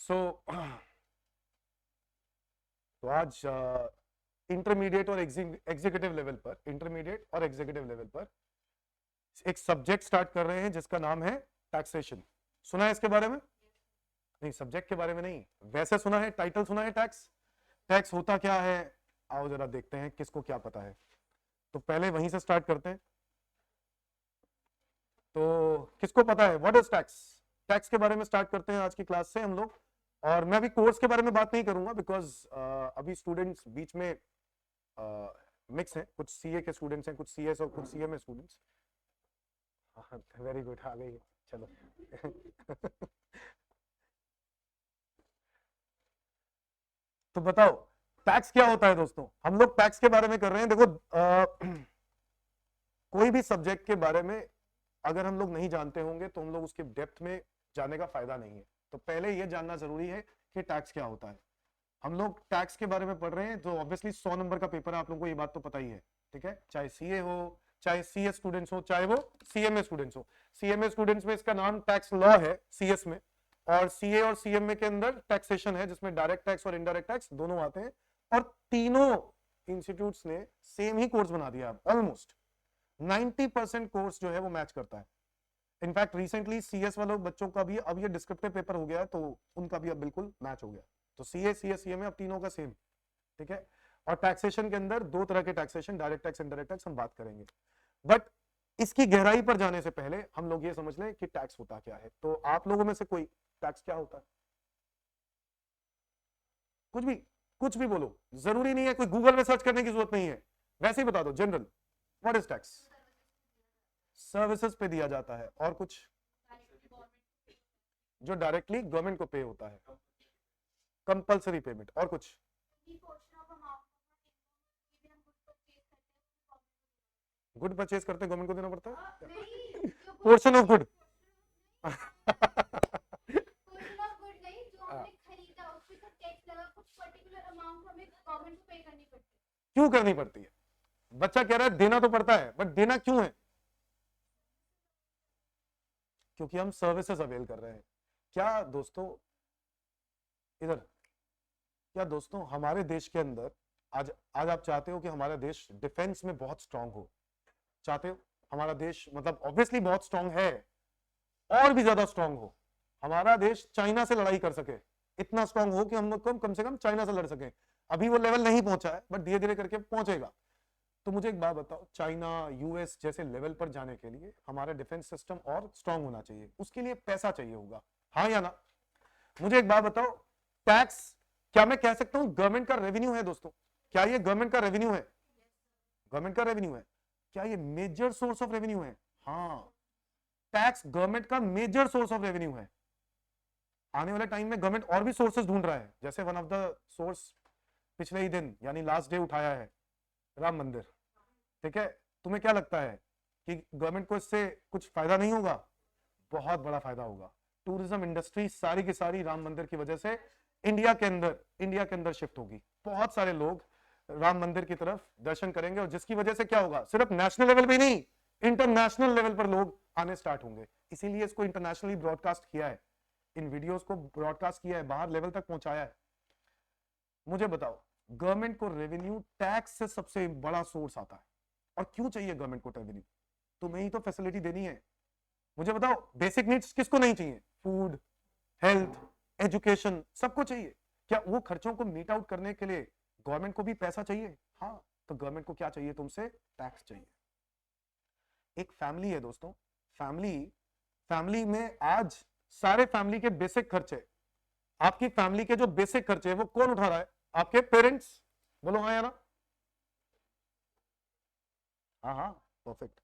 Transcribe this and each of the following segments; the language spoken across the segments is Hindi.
सो तो आज इंटरमीडिएट और एग्जीक्यूटिव लेवल पर, इंटरमीडिएट और एग्जीक्यूटिव लेवल पर एक सब्जेक्ट स्टार्ट कर रहे हैं जिसका नाम है टैक्सेशन। सुना है इसके बारे में? नहीं, सब्जेक्ट के बारे में नहीं, वैसे सुना है, टाइटल सुना है टैक्स। टैक्स होता क्या है, आओ जरा देखते हैं किसको क्या पता है। तो पहले वहीं से स्टार्ट करते हैं। तो किसको पता है व्हाट इज टैक्स? टैक्स के बारे में स्टार्ट करते हैं आज की क्लास से हम लोग। और मैं अभी कोर्स के बारे में बात नहीं करूंगा बिकॉज अभी स्टूडेंट्स बीच में मिक्स हैं, कुछ सीए के स्टूडेंट्स हैं, कुछ सीएस और कुछ सीएमए स्टूडेंट्स। वेरी गुड, आ गई, चलो। तो बताओ टैक्स क्या होता है दोस्तों। हम लोग टैक्स के बारे में कर रहे हैं। देखो कोई भी सब्जेक्ट के बारे में अगर हम लोग नहीं जानते होंगे तो हम लोग उसके डेप्थ में जाने का फायदा नहीं है। तो पहले यह जानना जरूरी है कि टैक्स क्या होता है। हम लोग टैक्स के बारे में पढ़ रहे हैं तो ऑब्वियसली 100 नंबर का पेपर है, आप लोगों को ये बात तो पता ही है, ठीक है। चाहे सीए हो, चाहे सीएस स्टूडेंट्स हो, चाहे वो सीएमए स्टूडेंट्स हो। सीएमए स्टूडेंट्स में इसका नाम टैक्स लॉ है सीएस में, और सीए और सीएमए के अंदर टैक्सेशन है जिसमें डायरेक्ट टैक्स और इनडायरेक्ट टैक्स दोनों आते हैं। और तीनों इंस्टीट्यूट्स ने सेम ही कोर्स बना दिया, ऑलमोस्ट 90% कोर्स जो है वो मैच करता है। इनफैक्ट रिसेंटली सीएस वालों बच्चों का भी अब ये डिस्क्रिप्टिव पेपर हो गया है, तो उनका भी अब बिल्कुल मैच हो गया। तो सीए, सीएस, सीएमए अब तीनों का सेम, ठीक है। और टैक्सेशन के अंदर दो तरह के taxation, direct tax, indirect tax, हम बात करेंगे। बट इसकी गहराई पर जाने से पहले हम लोग ये समझ लें कि टैक्स होता क्या है। तो आप लोगों में से कोई टैक्स क्या होता है? कुछ भी बोलो, जरूरी नहीं है, कोई गूगल में सर्च करने की जरूरत नहीं है, वैसे ही बता दो general. What is tax? Services पे दिया जाता है। और कुछ? जो डायरेक्टली गवर्नमेंट को पे होता है, कंपल्सरी पेमेंट। और कुछ? गुड परचेज करते हैं, गवर्नमेंट को देना पड़ता है। Portion of good. क्यों करनी पड़ती है? बच्चा कह रहा है देना तो पड़ता है, बट देना क्यों है? क्योंकि हम सर्विसेज अवेल कर रहे हैं। क्या दोस्तों, इधर, क्या दोस्तों हमारे देश के अंदर आज आज आप चाहते हो कि हमारा देश डिफेंस में बहुत स्ट्रांग हो? चाहते हो हमारा देश, मतलब ऑब्वियसली बहुत स्ट्रांग है, और भी ज्यादा स्ट्रांग हो। हमारा देश चाइना से लड़ाई कर सके, इतना स्ट्रांग हो कि हम लोग कम से कम चाइना से लड़ सके। अभी वो लेवल नहीं पहुंचा है, बट धीरे धीरे करके पहुंचेगा। तो मुझे एक बात बताओ, चाइना, यूएस जैसे लेवल पर जाने के लिए हमारा डिफेंस सिस्टम और स्ट्रांग होना चाहिए, उसके लिए पैसा चाहिए होगा, हाँ या ना? मुझे एक बात बताओ, टैक्स क्या मैं कह सकता हूं गवर्नमेंट का रेवेन्यू है दोस्तों? क्या ये गवर्नमेंट का रेवेन्यू है? गवर्नमेंट का रेवेन्यू है। क्या ये मेजर सोर्स ऑफ रेवेन्यू है? हाँ, टैक्स गवर्नमेंट का मेजर सोर्स ऑफ रेवेन्यू है। आने वाले टाइम में गवर्नमेंट और भी सोर्सेज ढूंढ रहा है, जैसे वन ऑफ द सोर्स पिछले ही दिन यानी लास्ट डे उठाया है राम मंदिर, ठीक है। तुम्हें क्या लगता है कि गवर्नमेंट को इससे कुछ फायदा नहीं होगा? बहुत बड़ा फायदा होगा। टूरिज्म इंडस्ट्री सारी की सारी राम मंदिर की वजह से इंडिया के अंदर शिफ्ट होगी। बहुत सारे लोग राम मंदिर की तरफ दर्शन करेंगे, और जिसकी वजह से क्या होगा, सिर्फ नेशनल लेवल पे नहीं, इंटरनेशनल लेवल पर लोग आने स्टार्ट होंगे। इसीलिए इसको इंटरनेशनली ब्रॉडकास्ट किया है, इन वीडियोस को ब्रॉडकास्ट किया है, बाहर लेवल तक पहुंचाया है। मुझे बताओ, गवर्नमेंट को रेवेन्यू टैक्स से सबसे बड़ा सोर्स आता है। और क्यों चाहिए गवर्नमेंट को रेवेन्यू? तुम्हें ही तो फैसिलिटी देनी है। मुझे बताओ, बेसिक नीड्स किसको नहीं चाहिए? फूड, हेल्थ, एजुकेशन, सबको चाहिए। क्या वो खर्चों को मीट आउट करने के लिए गवर्नमेंट को भी पैसा चाहिए? हाँ, तो गवर्नमेंट को क्या चाहिए तुमसे? टैक्स चाहिए। एक फैमिली है दोस्तों, फैमिली में आज सारे फैमिली के बेसिक खर्चे, आपकी फैमिली के जो बेसिक खर्चे है वो कौन उठा रहा है? आपके पेरेंट्स। बोलो हाँ या ना? हाँ हाँ, परफेक्ट।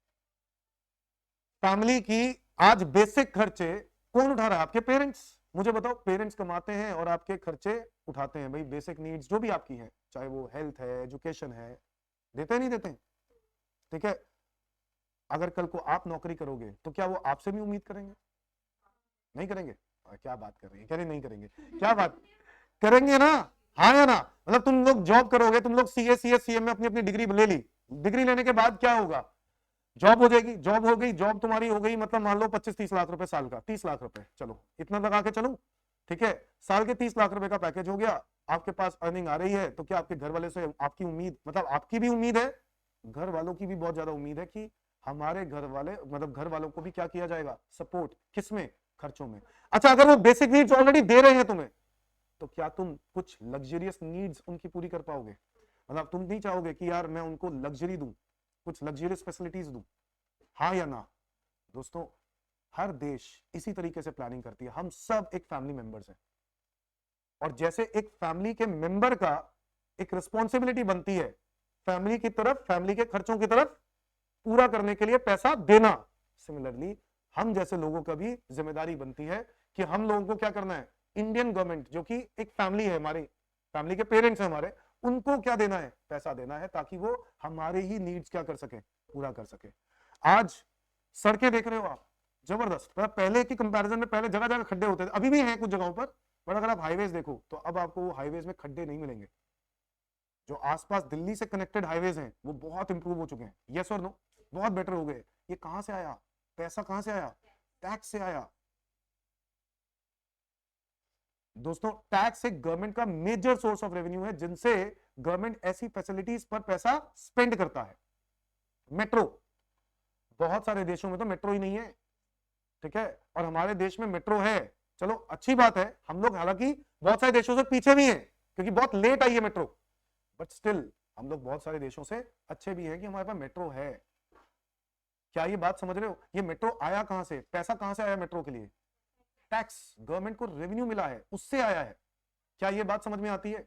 फैमिली की आज बेसिक खर्चे कौन उठा रहा है? आपके पेरेंट्स। मुझे बताओ, पेरेंट्स कमाते हैं और आपके खर्चे उठाते हैं, भाई बेसिक नीड्स जो भी आपकी हैं, चाहे वो हेल्थ है, एजुकेशन है, देते नहीं देते? ठीक है। अगर कल को आप नौकरी करोगे तो क्या वो आपसे भी उम्मीद करेंगे? नहीं करेंगे? क्या बात कर रही है, कह रही नहीं करेंगे, क्या बात करेंगे ना? हाँ या ना? मतलब तुम लोग जॉब करोगे, तुम लोग सीए, सीएस, सीएम में अपनी अपनी डिग्री ले ली, डिग्री लेने के बाद क्या होगा? जॉब हो जाएगी, जॉब हो गई, जॉब तुम्हारी हो गई, मतलब मान लो 25-30 लाख रुपए साल का, 30 लाख रुपए, चलो इतना लगा के चलो, ठीक है, साल के 30 लाख रुपए का पैकेज हो गया, आपके पास अर्निंग आ रही है, तो क्या आपके घर वाले से आपकी उम्मीद, मतलब आपकी भी उम्मीद है, घर वालों की भी बहुत ज्यादा उम्मीद है कि हमारे घर वाले, मतलब घर वालों को भी क्या किया जाएगा, सपोर्ट, किसमें, खर्चों में। अच्छा, अगर वो बेसिक नीड्स ऑलरेडी दे रहे हैं तुम्हें, तो क्या तुम कुछ लग्जरियस नीड्स उनकी पूरी कर पाओगे? मतलब तुम नहीं चाहोगे कि यार मैं उनको लग्जरी दूं, कुछ लग्जरियस फैसिलिटीज दूं, हाँ या ना? दोस्तों, हर देश इसी तरीके से प्लानिंग करती है। हम सब एक फैमिली मेंबर्स हैं, और जैसे एक फैमिली के मेंबर का एक रिस्पॉन्सिबिलिटी बनती है फैमिली की तरफ, फैमिली के खर्चों की तरफ पूरा करने के लिए पैसा देना, सिमिलरली हम जैसे लोगों का भी जिम्मेदारी बनती है कि हम लोगों को क्या करना है, इंडियन गवर्नमेंट जो कि एक फैमिली है, हमारी फैमिली के पेरेंट्स हैं हमारे, उनको क्या देना है, पैसा देना है, ताकि वो हमारे ही नीड्स क्या कर सके, पूरा कर सके। आज सड़कें देख रहे हो आप, जबरदस्त, पहले की कंपैरिजन में पहले जगह जगह खड्डे होते थे, अभी भी हैं कुछ जगहों पर, बट अगर आप हाईवेज देखो तो अब आपको वो हाईवेज में खड्डे नहीं मिलेंगे। जो आसपास दिल्ली से कनेक्टेड हाईवेज हैं वो बहुत इंप्रूव हो चुके हैं, यस और नो, बहुत बेटर हो गए। ये कहां से आया? पैसा कहां से आया? टैक्स से आया। दोस्तों, टैक्स एक गवर्नमेंट का मेजर सोर्स ऑफ रेवेन्यू है, जिनसे गवर्नमेंट ऐसी फैसिलिटीज पर पैसा स्पेंड करता है। मेट्रो, बहुत सारे देशों में तो मेट्रो ही नहीं है, ठीक है, और हमारे देश में मेट्रो है। चलो अच्छी बात है, हम लोग हालांकि बहुत सारे देशों से पीछे भी हैं, क्योंकि बहुत लेट आई है मेट्रो, बट स्टिल हम लोग बहुत सारे देशों से अच्छे भी हैं कि हमारे पास मेट्रो है। क्या ये बात समझ रहे हो? ये मेट्रो आया कहां से, पैसा कहां से आया मेट्रो के लिए? टैक्स, गवर्नमेंट को रेवेन्यू मिला है, उससे आया है। क्या ये बात समझ में आती है?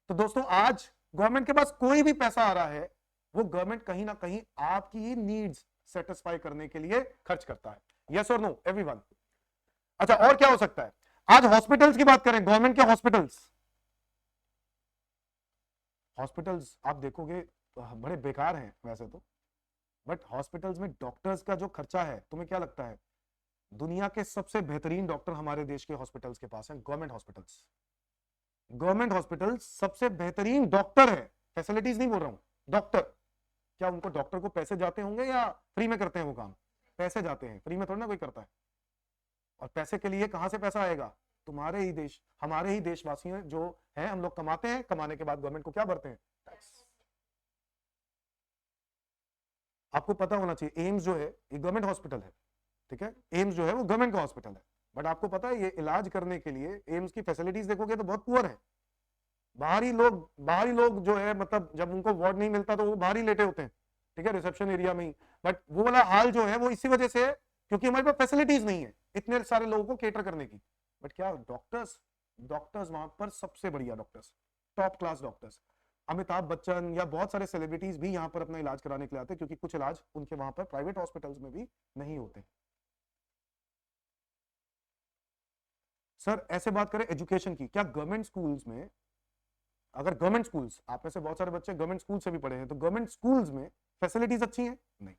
तो दोस्तों, आज गवर्नमेंट के पास कोई भी पैसा आ रहा है, वो गवर्नमेंट कहीं ना कहीं आपकी ही नीड्स सेटिस्फाई करने के लिए खर्च करता है। यस और नो एवरीवन? अच्छा, और क्या हो सकता है? आज हॉस्पिटल्स की बात करें, गवर्नमेंट के हॉस्पिटल्स, हॉस्पिटल्स आप देखोगे बड़े बेकार हैं वैसे तो, बट हॉस्पिटल्स में डॉक्टर्स का जो खर्चा है, तुम्हें क्या लगता है? दुनिया के सबसे बेहतरीन डॉक्टर हमारे देश के हॉस्पिटल्स के पास हैं, गवर्नमेंट हॉस्पिटल्स। गवर्नमेंट हॉस्पिटल्स सबसे बेहतरीन डॉक्टर है, फैसिलिटीज नहीं बोल रहा हूं, डॉक्टर। क्या उनको डॉक्टर को पैसे जाते होंगे या फ्री में करते हैं वो काम? पैसे जाते हैं, फ्री में थोड़ा ना कोई करता है। और पैसे के लिए कहां से पैसा आएगा? तुम्हारे ही देश, हमारे ही देशवासी जो हैं, हम लोग कमाते हैं, कमाने के बाद गवर्नमेंट को क्या भरते हैं? टैक्स। आपको पता होना चाहिए, एम्स जो है ये गवर्नमेंट हॉस्पिटल है, ठीक है, एम्स जो है वो गवर्नमेंट का हॉस्पिटल है, बट आपको पता है ये इलाज करने के लिए एम्स की फैसिलिटीज देखोगे तो बहुत पुअर है। बाहरी लोग जो है, मतलब जब उनको वार्ड नहीं मिलता तो वो बाहर ही लेटे होते हैं, ठीक है, रिसेप्शन एरिया में ही। बट वो वाला हाल जो है वो इसी वजह से है क्योंकि हमारे पास फैसिलिटीज नहीं है इतने सारे लोगों को केटर करने की। बट क्या डॉक्टर्स, डॉक्टर्स वहां पर सबसे बढ़िया doctors, top class doctors. Amitabh Bachchan या बहुत सारे सेलिब्रिटीज भी यहाँ पर अपना इलाज कराने के लिए आते हैं, क्योंकि कुछ इलाज उनके वहां पर प्राइवेट हॉस्पिटल्स में भी नहीं होते। सर, ऐसे बात करें एजुकेशन की, क्या गवर्नमेंट स्कूल्स में, अगर गवर्नमेंट स्कूल्स, आप में से बहुत सारे बच्चे गवर्नमेंट स्कूल से भी पढ़े हैं, तो गवर्नमेंट स्कूल्स में फैसिलिटीज अच्छी हैं? नहीं।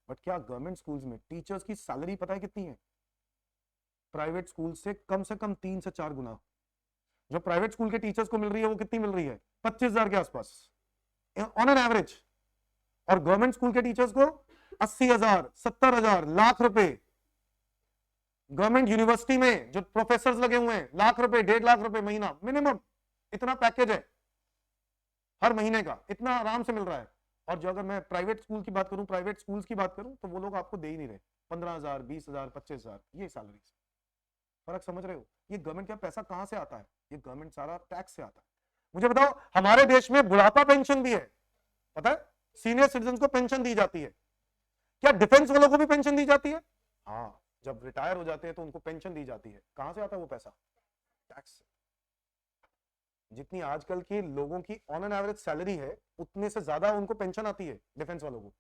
बट क्या गवर्नमेंट स्कूल्स में टीचर्स की सैलरी पता है कितनी है? प्राइवेट स्कूल से कम 3 से 4 गुना। जो प्राइवेट स्कूल के टीचर्स को मिल रही है वो कितनी मिल रही है? 25,000 के आसपास ऑन एन एवरेज। और गवर्नमेंट स्कूल के टीचर्स को 80,000, 70,000, लाख रुपए। गवर्नमेंट यूनिवर्सिटी में जो प्रोफेसर लगे हुए हैं, लाख रुपए, 1.5 लाख रुपए महीना मिनिमम, इतना पैकेज है हर महीने का, इतना आराम से मिल रहा है। और जो अगर मैं प्राइवेट स्कूल की बात करूं, प्राइवेट स्कूल्स की बात करूं, तो वो लोग आपको दे ही नहीं रहे 15,000, 20,000, 25,000 ये सैलरी। फर्क समझ रहे हो? ये गवर्नमेंट का पैसा कहां से आता है? ये गवर्नमेंट सारा टैक्स से आता है। मुझे बताओ, हमारे देश में बुढ़ापा पेंशन भी है, पता है? सीनियर सिटीजन को पेंशन दी जाती है। क्या डिफेंस वालों को भी पेंशन दी जाती है? हाँ, जब रिटायर हो जाते हैं तो उनको पेंशन दी जाती है। कहां से आता है वो पैसा? टैक्स से। जितनी आजकल के लोगों की ऑन एन एवरेज सैलरी है, उतने से ज्यादा उनको पेंशन आती है डिफेंस वालों को।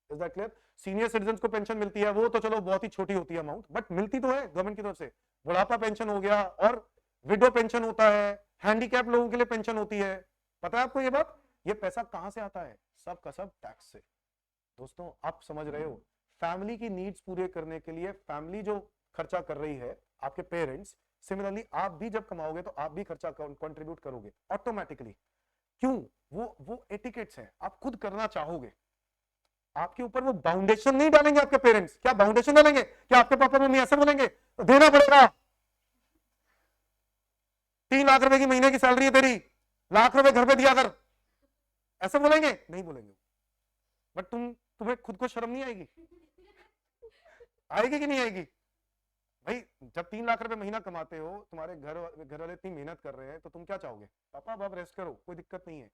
Is that clear? Senior citizen को पेंशन मिलती है, वो तो चलो बहुत ही छोटी होती है अमाउंट, बट मिलती तो है गवर्नमेंट की तरफ से। बुढ़ापा पेंशन हो गया, और विडो पेंशन होता है, हैंडीकैप लोगों के लिए पेंशन होती है। पता है आपको ये बात? ये पैसा कहां से आता है? सब का सब टैक्स से। दोस्तों, आप समझ रहे हो? फैमिली की नीड्स पूरे करने के लिए फैमिली जो खर्चा कर रही है, आपके पेरेंट्स, सिमिलरली आप भी जब कमाओगे तो आप भी खर्चा कंट्रीब्यूट करोगे ऑटोमेटिकली। क्यों? वो एटिकेट्स है, आप खुद करना चाहोगे। आपके ऊपर वो बाउंडेशन नहीं डालेंगे आपके पेरेंट्स। क्या बाउंडेशन डालेंगे? क्या आपके पापा मम्मी ऐसे बोलेंगे तो देना पड़ेगा? 3 लाख रुपए की महीने की सैलरी है तेरी, लाख रुपए घर पे दिया कर, ऐसे बोलेंगे? नहीं बोलेंगे। बट तुम्हें खुद को शर्म नहीं आएगी? आएगी कि नहीं आएगी? भाई जब 3 लाख रुपए महीना कमाते हो, तुम्हारे घर वाले इतनी मेहनत कर रहे हैं, तो तुम क्या चाहोगे? पापा अब आप रेस्ट करो, कोई दिक्कत नहीं है।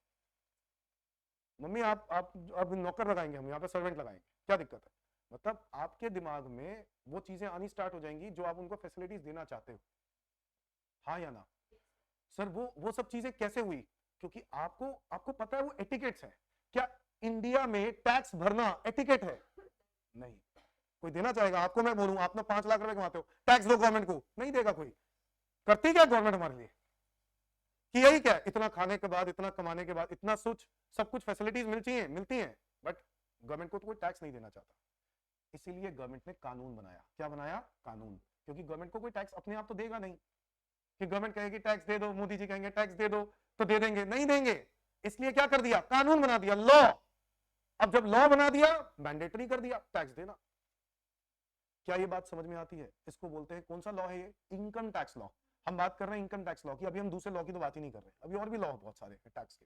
मम्मी आप नौकर लगाएंगे, हम यहाँ पे सर्वेंट लगाएंगे, क्या दिक्कत है? मतलब आपके दिमाग में वो चीजें आनी स्टार्ट हो जाएंगी जो आप उनको फैसिलिटीज देना चाहते हो। हाँ या ना? सर वो सब चीजें कैसे हुई? क्योंकि आपको आपको पता है वो एटिकेट्स है। क्या इंडिया में टैक्स भरना एटिकेट है? नहीं। कोई देना चाहेगा आपको? मैं बोलूं आपने 5 लाख रुपए कमाते हो, टैक्स दो गवर्नमेंट को, नहीं देगा कोई। करती क्या गवर्नमेंट हमारे लिए? कि यही क्या, इतना खाने के बाद, इतना कमाने के बाद, इतना सब कुछ फैसिलिटीज मिलती हैं, बट गवर्नमेंट को तो कोई टैक्स नहीं देना चाहता। इसीलिए गवर्नमेंट ने कानून बनाया। क्या बनाया? कानून। क्योंकि गवर्नमेंट को कोई टैक्स अपने आप तो देगा नहीं, कि गवर्नमेंट कहेगी टैक्स दे दो, मोदी जी कहेंगे टैक्स दे दो तो दे देंगे, नहीं देंगे। इसलिए क्या कर दिया? कानून बना दिया, लॉ। अब जब लॉ बना दिया, मैंडेटरी कर दिया टैक्स देना। क्या ये बात समझ में आती है? इसको बोलते हैं, कौन सा लॉ है ये? Income tax law. हम बात कर रहे हैं इनकम टैक्स लॉ की, अभी हम दूसरे लॉ की तो बात ही नहीं कर रहे, अभी और भी लॉ बहुत सारे हैं टैक्स के।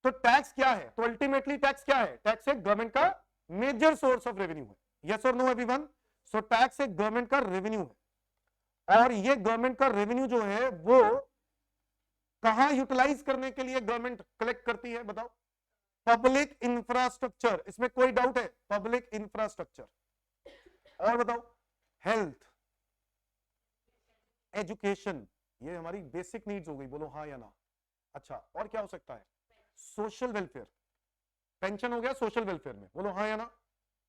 तो टैक्स क्या है? तो अल्टीमेटली टैक्स क्या है? टैक्स एक गवर्नमेंट का मेजर सोर्स ऑफ रेवेन्यू है। यस और नो एवरीवन? सो टैक्स एक गवर्नमेंट का रेवेन्यू है, और ये गवर्नमेंट का रेवेन्यू जो है वो कहां यूटिलाइज करने के लिए गवर्नमेंट कलेक्ट करती है? बताओ। पब्लिक इंफ्रास्ट्रक्चर, इसमें कोई डाउट है? Public infrastructure. और बताओ, हेल्थ, एजुकेशन, ये हमारी बेसिक नीड्स हो गई, बोलो हाँ या ना? अच्छा, और क्या हो सकता है? सोशल वेलफेयर, पेंशन हो गया सोशल वेलफेयर में, बोलो हाँ या ना?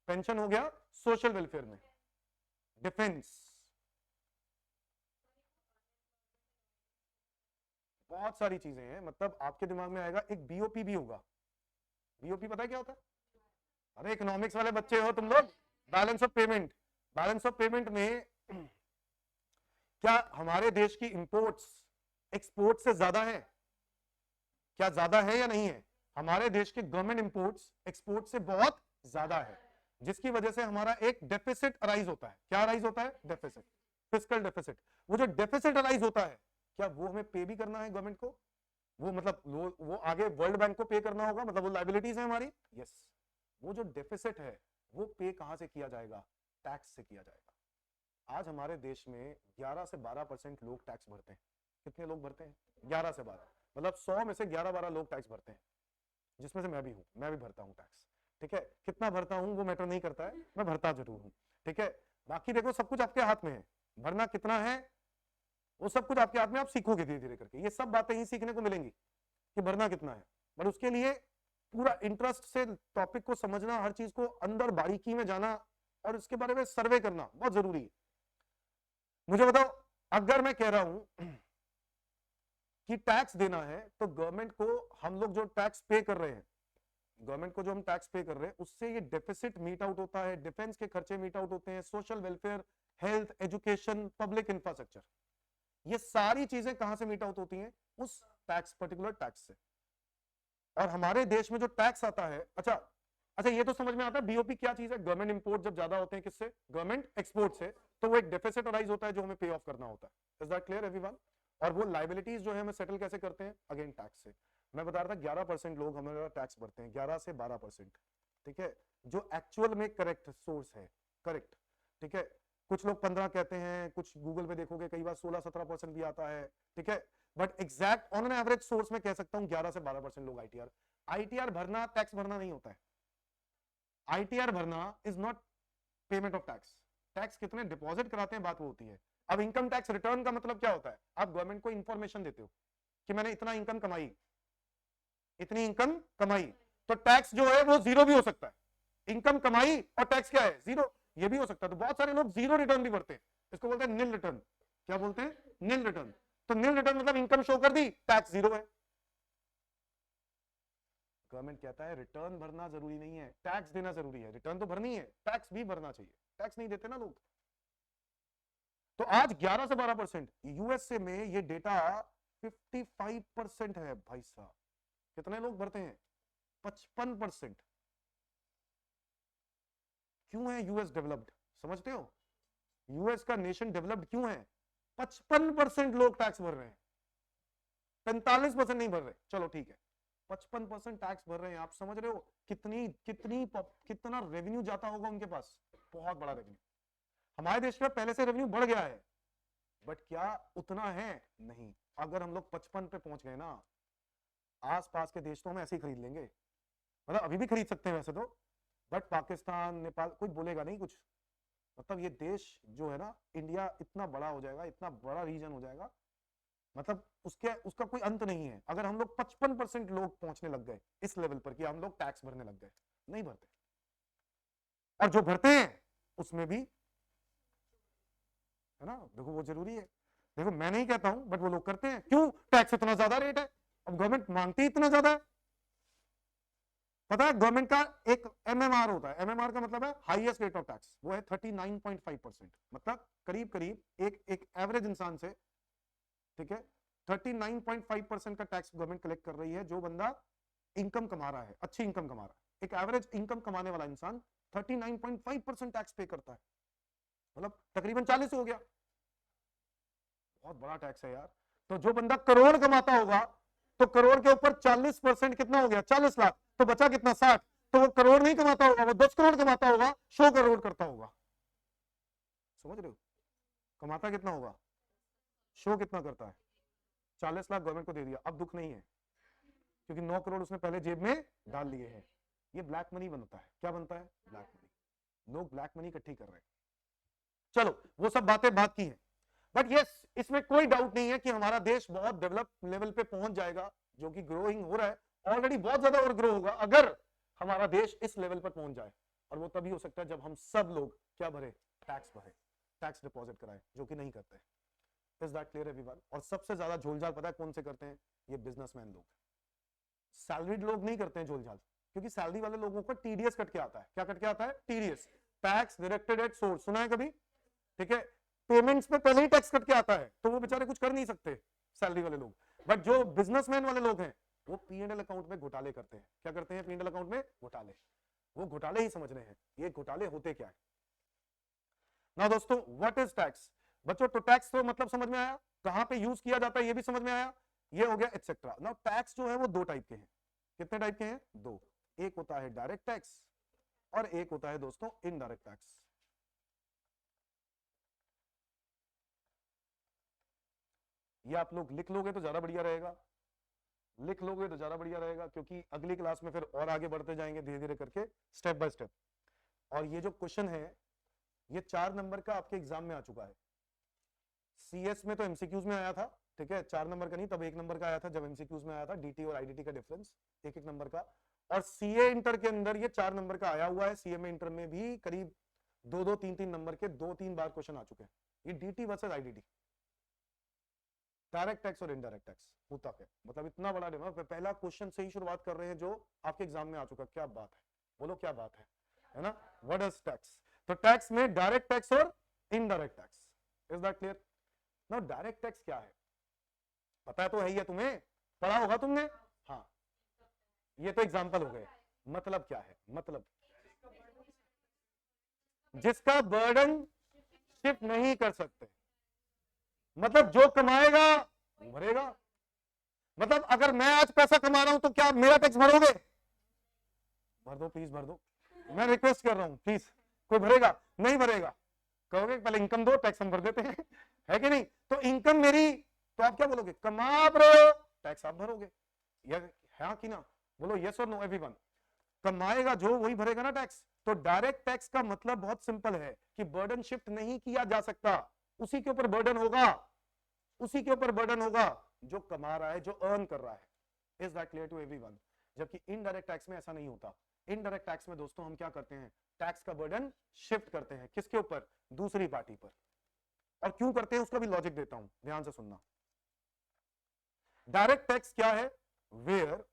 पेंशन हो गया सोशल वेलफेयर में। डिफेंस, बहुत सारी चीजें हैं। मतलब आपके दिमाग में आएगा एक बीओपी भी होगा। बीओपी पता है क्या होता है? अरे इकोनॉमिक्स वाले बच्चे हो तुम लोग। Balance of payment. Balance of payment में क्या हमारे देश की इंपोर्ट्स एक्सपोर्ट से ज्यादा है? क्या ज्यादा है या नहीं है? हमारे देश के गवर्नमेंट इंपोर्ट्स एक्सपोर्ट से बहुत ज्यादा है, जिसकी वजह से हमारा एक डेफिसिट अराइज होता है। क्या अराइज होता है? Deficit, fiscal deficit. वो जो डेफिसिट अराइज होता है, क्या वो हमें पे भी करना है गवर्नमेंट को? वो मतलब वो आगे वर्ल्ड बैंक को पे करना होगा, मतलब वो लाइबिलिटीज है हमारी। यस। वो जो डेफिसिट है वो पे कहां से किया जाएगा? टैक्स से किया जाएगा। आज हमारे देश में 11 से 12% लोग टैक्स भरते हैं। कितने लोग भरते हैं? 11 से 12, मतलब 100 में से 11-12 लोग टैक्स भरते हैं, जिसमें से मैं भी हूं, मैं भी भरता हूं टैक्स। ठीक है, कितना भरता हूं वो मैटर नहीं करता है, मैं भरता जरूर हूं। ठीक है, बाकी देखो सब कुछ आपके हाथ में है, भरना कितना है वो सब कुछ आपके हाथ में, आप सीखोगे धीरे धीरे करके। ये सब बातें ही सीखने को मिलेंगी कि भरना कितना है, पर उसके लिए पूरा इंटरेस्ट से टॉपिक को समझना, हर चीज को अंदर बारीकी में जाना और इसके बारे में सर्वे करना बहुत जरूरी है। मुझे बताओ, अगर मैं कह रहा हूं कि टैक्स देना है, तो गवर्नमेंट को हम लोग जो टैक्स पे कर रहे हैं, गवर्नमेंट को जो हम टैक्स पे कर रहे हैं, उससे ये डेफिसिट मीट आउट होता है, डिफेंस के खर्चे मीट आउट होते हैं, social welfare, health, education, public infrastructure, ये सारी चीजें कहां से मीट आउट होती हैं? उस टैक्स, पर्टिकुलर टैक्स से। और हमारे देश में जो टैक्स आता है, अच्छा अच्छा ये तो समझ में आता है बीओपी क्या चीज है। गवर्नमेंट इंपोर्ट जब ज्यादा होते हैं किससे? गवर्नमेंट एक्सपोर्ट से, तो वो एक डेफिसिट अराइज होता है जो हमें पे ऑफ करना होता है। Is that clear everyone? और वो लाइबिलिटीज जो है हमें सेटल कैसे करते हैं? अगेन टैक्स से। मैं बता रहा था 11% लोग हमारा टैक्स भरते हैं, 11 से 12%। ठीक है, जो एक्चुअल में करेक्ट सोर्स है, करेक्ट। ठीक है, कुछ लोग 15 कहते हैं, कुछ गूगल पे देखोगे कई बार 16-17% भी आता है। ठीक है, but exact on an average source में कह सकता हूं 11 से 12% लोग आईटीआर। आईटीआर भरना टैक्स भरना नहीं होता है। आईटीआर भरना is not payment of tax. Tax कितने डिपॉजिट कराते हैं बात वो होती है। अब इनकम टैक्स रिटर्न का मतलब क्या होता है? आप गवर्नमेंट को इंफॉर्मेशन देते हो कि मैंने इतना इनकम कमाई, इतनी इनकम कमाई, तो टैक्स जो है वो जीरो भी हो सकता है। इनकम कमाई और टैक्स क्या है? जीरो, ये भी हो सकता है। तो बहुत सारे लोग जीरो रिटर्न भी भरते हैं, इसको बोलते हैं निल रिटर्न। क्या बोलते हैं? निल रिटर्न। तो निल रिटर्न मतलब इनकम शो कर दी, टैक्स जीरो है। गवर्नमेंट कहता है रिटर्न भरना जरूरी नहीं है, टैक्स देना जरूरी है। रिटर्न तो भरनी है, टैक्स भी भरना चाहिए। टैक्स नहीं देते ना लोग। तो आज 11 से 12%, यूएसए में ये डेटा 55% है भाई साहब। कितने लोग भरते हैं? 55%। क्यों है यूएस डेवलप्ड? समझते हो यूएस का नेशन डेवलप्ड क्यों है? 55% लोग टैक्स भर रहे हैं, 45% नहीं भर रहे, चलो ठीक है, 55% टैक्स भर रहे हैं। आप समझ रहे हो कितना रेवेन्यू जाता होगा उनके पास, बहुत बड़ा रेवेन्यू। हमारे देश में पहले से रेवेन्यू बढ़ गया है, बट क्या उतना है? नहीं। अगर हम लोग 55 पे पहुंच गए ना, आसपास के देश तो हम ऐसे ही खरीद लेंगे, मतलब अभी भी खरीद सकते हैं वैसे तो, बट पाकिस्तान, नेपाल कोई बोलेगा नहीं कुछ। मतलब ये देश जो है ना, इंडिया इतना बड़ा हो जाएगा, इतना बड़ा रीजन हो जाएगा, मतलब उसका कोई अंत नहीं है। अगर हम लोग 55% लोग पहुंचने लग गए इस लेवल पर कि हम लोग टैक्स भरने लग गए, नहीं भरते, और जो भरते हैं उसमें भी, है ना, देखो वो जरूरी है। देखो मैं नहीं कहता हूं, बट वो लोग करते हैं। क्यों? टैक्स इतना ज्यादा रेट है, अब गवर्नमेंट मांगती इतना ज्यादा है। पता है गवर्नमेंट का एक एमएमआर होता है, एमएमआर का मतलब है हाईएस्ट रेट ऑफ टैक्स, वो है 39.5%। मतलब करीब करीब एक एवरेज इंसान से, ठीक है, 39.5% का टैक्स गवर्नमेंट कलेक्ट कर रही है। जो बंदा इनकम कमा रहा है, अच्छी इनकम कमा रहा है, एक एवरेज इनकम कमाने वाला इंसान 39.5% टैक्स पे करता है, मतलब तकरीबन 40 हो गया। बहुत बड़ा टैक्स है यार। तो जो बंदा करोड़ कमाता होगा, तो करोड़ के ऊपर 40% कितना हो गया? 40 लाख। तो बचा कितना? 60। तो वो करोड़ नहीं कमाता होगा, वो 10 करोड़ कमाता होगा, 100 करोड़ करता होगा। समझ रहे हो? कमाता कितना होगा, शो कितना करता है? 40 लाख गवर्नमेंट को दे दिया, अब दुख नहीं है, क्योंकि 9 करोड़ उसने पहले जेब में डाल लिए हैं। ये ब्लैक मनी बनता है। क्या बनता है? Black money. लोग ब्लैक मनी इकट्ठी कर रहे हैं। चलो वो सब बातें बात की हैं, बट यस, इसमें कोई डाउट नहीं है कि हमारा देश बहुत डेवलप लेवल पे पहुंच जाएगा, जो कि ग्रोइंग हो रहा है, ऑलरेडी बहुत ज्यादा और ग्रो होगा अगर हमारा देश इस लेवल पर पहुंच जाए। और वो तभी हो सकता है जब हम सब लोग क्या भरे? टैक्स भरे, टैक्स डिपॉजिट कराए, जो कि नहीं करते। Is that clear everyone? और सबसे ज्यादा झोलझाल पता है कौन से करते हैं? ये बिजनेसमैन लोग। सैलरीड लोग नहीं करते हैं झोलझाल, क्योंकि सैलरी वाले लोगों को टीडीएस कट के आता है। क्या कट के आता है? TDS, tax directed at source. सुना है कभी? ठीक है, पेमेंट्स पे पहले ही टैक्स कट के आता है, तो वो बेचारे कुछ कर नहीं सकते सैलरी वाले लोग। बट जो बिजनेसमैन वाले लोग हैं, वो पी&एल अकाउंट में घोटाले करते हैं। क्या करते हैं? पी&एल अकाउंट में घोटाले। वो घोटाले ही समझ रहे हैं, ये घोटाले होते क्या है ना दोस्तों। What is tax? बच्चों तो टैक्स तो मतलब समझ में आया, कहां पे यूज किया जाता है ये भी समझ में आया, ये हो गया एटसेट्रा। नाउ टैक्स जो है वो दो टाइप के हैं। कितने टाइप के हैं? दो। एक होता है डायरेक्ट टैक्स और एक होता है दोस्तों इनडायरेक्ट टैक्स। ये आप लोग लिख लोगे तो ज्यादा बढ़िया रहेगा, लिख लोगे तो ज्यादा बढ़िया रहेगा, क्योंकि अगली क्लास में फिर और आगे बढ़ते जाएंगे धीरे धीरे करके, स्टेप बाय स्टेप। और ये जो क्वेश्चन है, ये 4 नंबर का आपके एग्जाम में आ चुका है। सीएस में तो एमसीक्यूज में आया था, ठीक है, 4 नंबर का नहीं, तब 1 नंबर का आया था जब एमसीक्यूज में आया था, डीटी और आईडीटी का डिफरेंस, एक नंबर का। और सीए इंटर के अंदर ये 4 नंबर का आया हुआ है। सीए में इंटर में भी करीब 2-2, 3-3 नंबर के 2-3 बार क्वेश्चन आ चुके हैं। ये DT versus IDT, direct tax और इनडायरेक्ट टैक्स होता है, मतलब इतना बड़ा डिफरेंस। पहला क्वेश्चन से ही शुरुआत कर रहे हैं जो आपके एग्जाम में आ चुका। क्या बात है, बोलो क्या बात है ना? What is tax? तो टैक्स में डायरेक्ट टैक्स और indirect tax. Is that clear? Now direct tax क्या है? पता तो है ही है, तुम्हें पढ़ा होगा तुमने। हाँ, ये तो एग्जांपल हो गए। मतलब क्या है? मतलब जिसका बर्डन शिफ्ट नहीं कर सकते, मतलब जो कमाएगा वो भरेगा। मतलब अगर मैं आज पैसा कमा रहा हूं तो क्या मेरा टैक्स भरोगे? भर दो प्लीज, भर दो, मैं रिक्वेस्ट कर रहा हूं प्लीज। कोई भरेगा? नहीं भरेगा। कहोगे पहले इनकम दो, टैक्स हम भर देते हैं, है कि नहीं? तो इनकम मेरी, तो आप क्या बोलोगे? कमा आप रहे हो, टैक्स आप भरोगे। हाँ कि ना? बोलो यस और नो एवरीवन। कमाएगा जो वही भरेगा ना टैक्स। तो डायरेक्ट टैक्स का मतलब बहुत सिंपल है कि बर्डन शिफ्ट नहीं किया जा सकता, उसी के ऊपर बर्डन होगा, उसी के ऊपर बर्डन होगा जो कमा रहा है, जो अर्न कर रहा है। Is that clear to everyone? जबकि इनडायरेक्ट टैक्स में ऐसा नहीं होता। इनडायरेक्ट टैक्स में दोस्तों हम क्या करते हैं? टैक्स का बर्डन शिफ्ट करते हैं। किसके ऊपर? दूसरी पार्टी पर। और क्यों करते हैं उसका भी लॉजिक देता हूं, ध्यान से सुनना। डायरेक्ट टैक्स क्या है? Where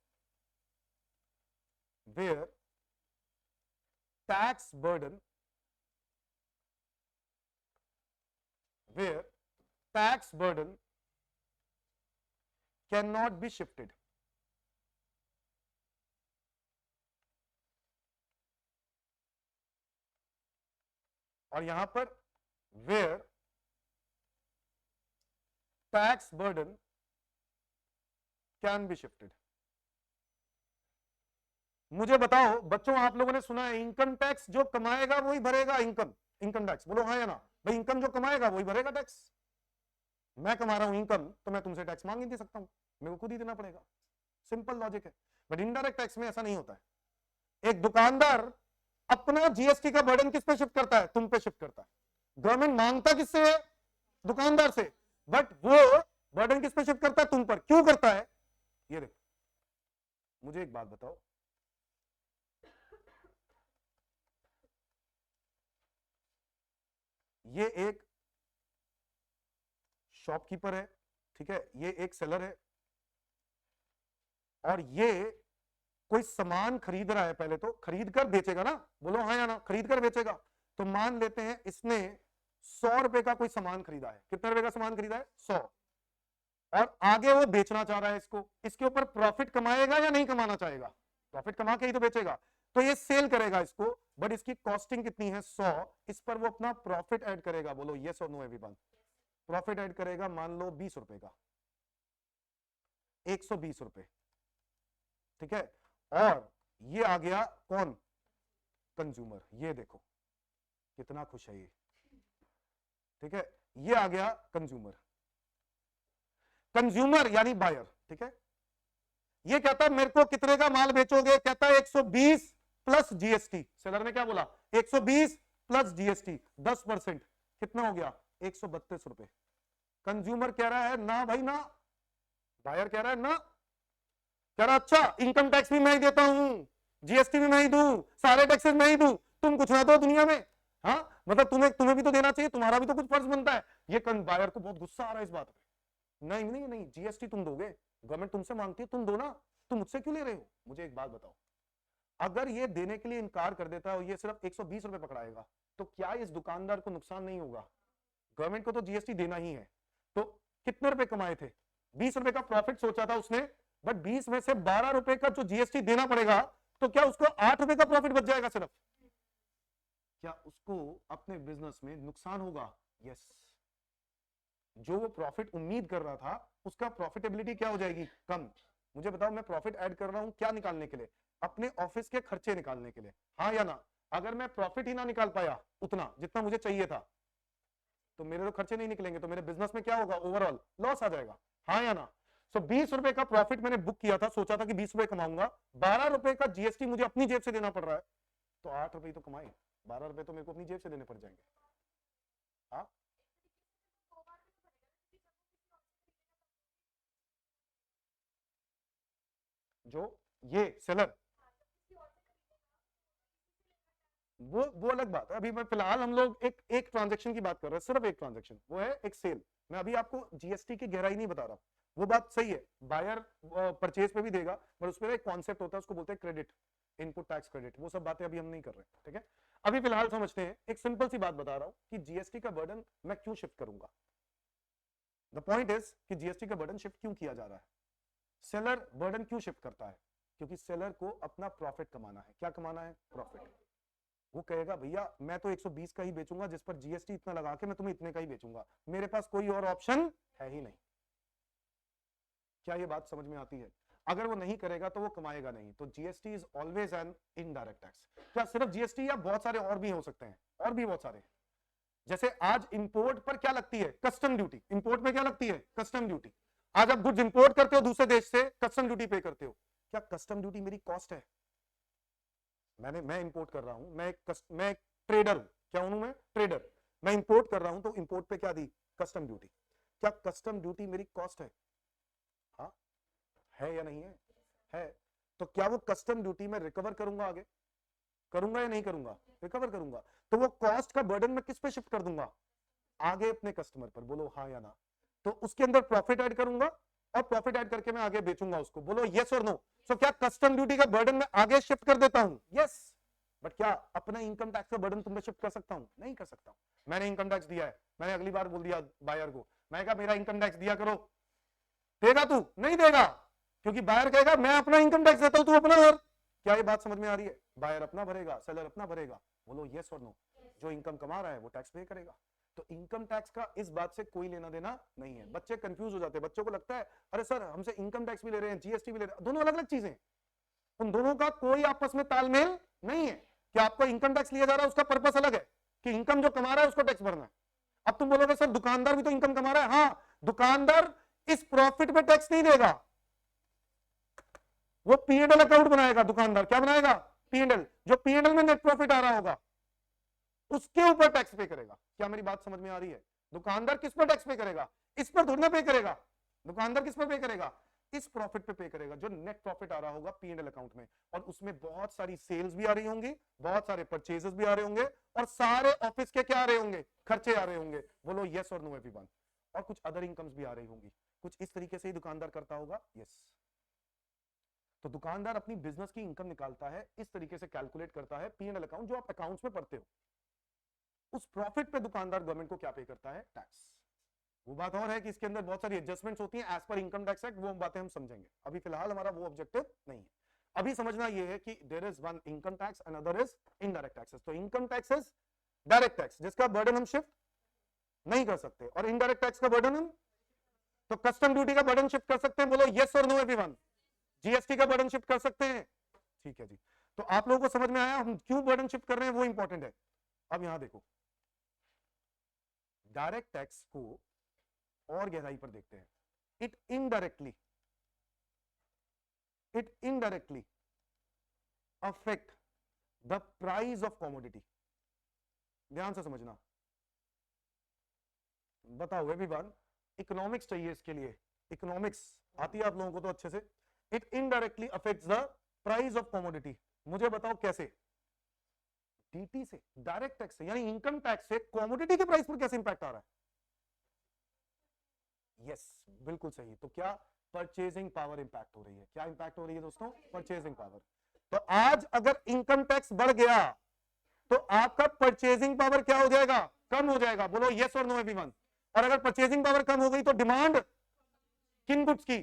where tax burden where tax burden cannot be shifted। और यहां पर where tax burden can be shifted. मुझे बताओ बच्चों, आप लोगों ने सुना है इनकम टैक्स जो कमाएगा वही भरेगा इनकम टैक्स, बोलो हाँ या ना भाई, इनकम जो कमाएगा वही भरेगा टैक्स। मैं कमा रहा हूं इनकम तो मैं तुमसे टैक्स मांग ही नहीं सकता हूं, मेरे को खुद ही देना पड़ेगा, सिंपल लॉजिक है। बट इनडायरेक्ट टैक्स में ऐसा नहीं होता है। एक दुकानदार अपना जीएसटी का बर्डन किस पे शिफ्ट करता है? तुम पे शिफ्ट करता है। गवर्नमेंट मांगता किससे है? दुकानदार से, बट वो बर्डन किस पे शिफ्ट करता है? तुम पर। क्यों करता है? ये देखो, मुझे एक बात बताओ, ये एक शॉपकीपर है, ठीक है, ये एक सेलर है, और ये कोई सामान खरीद रहा है, पहले तो खरीद कर बेचेगा ना, बोलो हाँ या ना, खरीद कर बेचेगा। तो मान लेते हैं इसने 100 रुपए का कोई सामान खरीदा है। कितने रुपए का सामान खरीदा है? 100। और आगे वो बेचना चाह रहा है इसको, इसके ऊपर प्रॉफिट कमाएगा या नहीं कमाना चाहेगा? प्रॉफिट कमा के ही तो बेचेगा। तो ये सेल करेगा इसको, बट इसकी कॉस्टिंग कितनी है? 100। इस पर वो अपना प्रॉफिट ऐड करेगा, बोलो यस और नो एवरीवन। प्रॉफिट ऐड करेगा, मान लो 20 रुपए का, 120 रुपए, ठीक है। और ये आ गया कौन? कंज्यूमर। ये देखो कितना खुश है ये, ठीक है, ये आ गया कंज्यूमर। कंज्यूमर यानी बायर, ठीक है। ये कहता है मेरे को कितने का माल बेचोगे? कहता है 120 प्लस जीएसटी। सेलर ने क्या बोला? 120 प्लस जीएसटी 10%, कितना हो गया? 132 रुपए। कंज्यूमर कह रहा है ना भाई ना, बायर कह रहा है ना, कह रहा अच्छा इनकम टैक्स भी मैं ही देता हूं, जीएसटी भी मैं ही दूं, सारे टैक्सेस मैं ही दूं, तुम कुछ ना दो दुनिया में। हाँ मतलब तुम्हें भी तो देना चाहिए, तुम्हारा भी तो कुछ फर्ज बनता है। ये बायर को बहुत गुस्सा आ रहा है इस बात पे। नहीं नहीं नहीं, जीएसटी तुम दोगे, गवर्नमेंट तुमसे मांगती है, तुम दो ना, तुम मुझसे क्यों ले रहे हो? मुझे एक बात बताओ, अगर ये देने के लिए इनकार कर देता है और ये सिर्फ 120 रुपए पकड़ाएगा, तो क्या इस दुकानदार को नुकसान नहीं होगा? गवर्नमेंट को तो जीएसटी देना ही है। तो कितने रुपए कमाए थे? 20 रुपए का प्रॉफिट सोचा था उसने, बट 20 में से 12 रुपए का जो जीएसटी देना पड़ेगा, तो क्या उसको 8 रुपए का प्रॉफिट बच जाएगा सिर्फ? क्या उसको अपने बिजनेस में नुकसान होगा? यस। जो वो प्रॉफिट उम्मीद कर रहा था, उसका प्रॉफिटेबिलिटी क्या हो जाएगी? कम। मुझे बताओ, मैं प्रॉफिट ऐड कर रहा हूं क्या निकालने के लिए? अपने ऑफिस के खर्चे निकालने के लिए, हाँ या ना? अगर मैं प्रॉफिट ही ना निकाल पाया उतना जितना मुझे चाहिए था, तो मेरे तो खर्चे नहीं निकलेंगे, तो मेरे बिजनेस में क्या होगा? ओवरऑल लॉस आ जाएगा, हाँ या ना? सो 20 रुपए का प्रॉफिट मैंने बुक किया था, सोचा था कि 20 रुपए कमाऊंगा, 12 रुपए का जीएसटी मुझे अपनी जेब से देना पड़ रहा है, तो 8 रुपए तो कमाए, 12 रुपए तो मेरे को अपनी जेब से देने पड़ जाएंगे। हाँ, जो ये सेलर, वो अलग बात है। अभी मैं फिलहाल हम लोग एक ट्रांजैक्शन की बात कर रहे हैं, सिर्फ एक ट्रांजैक्शन, वो है एक सेल। मैं अभी आपको जीएसटी की गहराई नहीं बता रहा। वो बात सही है, बायर परचेज पे भी देगा, पर उसमें एक कॉन्सेप्ट होता है, उसको बोलते हैं क्रेडिट, इनपुट टैक्स क्रेडिट। वो सब बातें अभी हम नहीं कर रहे, ठीक है। अभी फिलहाल समझते हैं, एक सिंपल सी बात बता रहा हूं कि जीएसटी का बर्डन मैं क्यों शिफ्ट करूंगा। द पॉइंट इज कि जीएसटी का बर्डन शिफ्ट क्यों किया जा रहा है। सेलर बर्डन क्यों शिफ्ट करता है? क्योंकि सेलर को अपना प्रॉफिट कमाना है। क्या कमाना है? प्रॉफिट। वो कहेगा भैया मैं तो 120 का ही बेचूंगा, जिस पर जीएसटी इतना लगा के मैं तुम्हें इतने का ही बेचूंगा, मेरे पास कोई और ऑप्शन है ही नहीं। क्या ये बात समझ में आती है? अगर वो नहीं करेगा तो वो कमाएगा नहीं। तो GST is always an indirect tax. क्या सिर्फ जीएसटी, या बहुत सारे और भी हो सकते हैं? और भी बहुत सारे। जैसे आज इंपोर्ट पर क्या लगती है? Custom duty. इंपोर्ट में क्या लगती है? Custom duty. आज आप गुड्स इंपोर्ट करते हो दूसरे देश से, कस्टम ड्यूटी पे करते हो। क्या कस्टम ड्यूटी मेरी कॉस्ट है? मैं इंपोर्ट कर रहा हूं, मैं एक ट्रेडर हूं। क्या हूं मैं? ट्रेडर। मैं इंपोर्ट कर रहा हूं, तो इंपोर्ट पे क्या दी? Custom duty. क्या कस्टम ड्यूटी मेरी कॉस्ट है? हाँ है या नहीं है? है। तो क्या वो कस्टम ड्यूटी मैं रिकवर करूंगा? आगे करूंगा या नहीं करूंगा? रिकवर करूंगा। तो वो कॉस्ट का बर्डन मैं किस पे शिफ्ट कर दूंगा? आगे अपने कस्टमर पर। बोलो हाँ या ना? तो उसके अंदर प्रॉफिट ऐड करूंगा, और प्रॉफिट ऐड करके मैं आगे बेचूंगा उसको। बोलो यस और नो? सो क्या कस्टम ड्यूटी का बर्डन मैं आगे शिफ्ट कर देता हूं? यस। बट क्या अपना इनकम टैक्स का बर्डन तुम पे शिफ्ट कर सकता हूं? नहीं कर सकता हूं। मैंने इनकम टैक्स दिया है, मैंने अगली बार बोल दिया बायर को, मैं कहा मेरा इनकम टैक्स दिया करो, देगा तू? नहीं देगा, क्योंकि बायर कहेगा मैं अपना इनकम टैक्स देता हूं, तू अपना भर। क्या ये बात समझ में आ रही है? बायर अपना भरेगा, सेलर अपना भरेगा। बोलो यस और नो? जो इनकम कमा रहा है वो टैक्स पे करेगा। तो इनकम टैक्स का इस बात से कोई लेना देना नहीं है। बच्चे कंफ्यूज हो जाते हैं, बच्चों को लगता है अरे सर हमसे इनकम टैक्स भी ले रहे हैं, जीएसटी भी ले रहे हैं, दोनों अलग अलग चीजें, उन दोनों का कोई आपस में तालमेल नहीं है। कि आपको इनकम टैक्स लिया जा रहा है उसका पर्पस अलग है कि इनकम जो कमा रहा है उसको टैक्स भरना है। अब तुम बोलोगे सर दुकानदार भी तो इनकम कमा रहा है, हाँ दुकानदार इस प्रॉफिट पे टैक्स नहीं देगा, वो पीएनएल अकाउंट बनाएगा। दुकानदार क्या बनाएगा? पीएनएल, जो पीएनएल में नेट प्रॉफिट आ रहा होगा उसके ऊपर टैक्स पे करेगा। क्या मेरी बात समझ में आ रही है? दुकानदार किस पर टैक्स पे करेगा? इस पर थोड़ी ना पे करेगा। दुकानदार किस पर पे करेगा? इस प्रॉफिट पे पे करेगा जो नेट प्रॉफिट आ रहा होगा पीएनएल अकाउंट में, और उसमें बहुत सारी सेल्स भी आ रही होंगी, बहुत सारे परचेजेस भी आ रहे होंगे, और सारे ऑफिस के क्या आ रहे होंगे? खर्चे आ रहे होंगे। बोलो यस और नो एवरीवन। और कुछ अदर इनकम्स भी आ रही होंगी। कुछ इस तरीके से ही दुकानदार करता होगा। यस, तो दुकानदार अपनी बिजनेस की इनकम निकालता है, इस तरीके से कैलकुलेट करता है पीएनएल अकाउंट जो आप अकाउंट्स में पढ़ते हो। उस प्रॉफिट पे दुकानदार गवर्नमेंट को क्या पे करता है? टैक्स। वो बात और है कि इसके अंदर बहुत सारी एडजस्टमेंट्स होती हैं as per income tax act, वो बातें हम समझेंगे। अभी फिलहाल हमारा वो ऑब्जेक्टिव नहीं है। अभी समझना ये है कि there is one income tax and other is indirect taxes. तो income tax is direct tax जिसका बर्डन हम शिफ्ट नहीं कर सकते, और इनडायरेक्ट टैक्स का बर्डन हम, तो कस्टम ड्यूटी का बर्डन शिफ्ट कर सकते हैं। बोलो यस और नो एवरीवन। जीएसटी का बर्डन शिफ्ट कर सकते हैं। ठीक है जी, तो आप लोगों को समझ में आया हम क्यों बर्डन शिफ्ट कर रहे हैं, वो इंपॉर्टेंट है। अब यहां देखो, डायरेक्ट टैक्स को और गहराई पर देखते हैं। It indirectly affect the price of commodity. ध्यान से समझना, बताओ एवरीवन, इकोनॉमिक्स चाहिए इसके लिए, इकोनॉमिक्स आती है आप लोगों को तो अच्छे से। It indirectly affects the price of commodity. मुझे बताओ कैसे? डीटी से, डायरेक्ट टैक्स से, यानी इनकम टैक्स से कमोडिटी के प्राइस पर कैसे इंपैक्ट आ रहा है? यस, बिल्कुल सही। तो क्या? परचेजिंग पावर इंपैक्ट हो रही है। क्या इंपैक्ट हो रही है दोस्तों? Purchasing power. तो आज अगर इनकम टैक्स बढ़ गया तो आपका परचेजिंग पावर क्या हो जाएगा? कम हो जाएगा। बोलो यस और नो एवरीवन। और अगर परचेजिंग पावर कम हो गई तो डिमांड किन गुड्स की?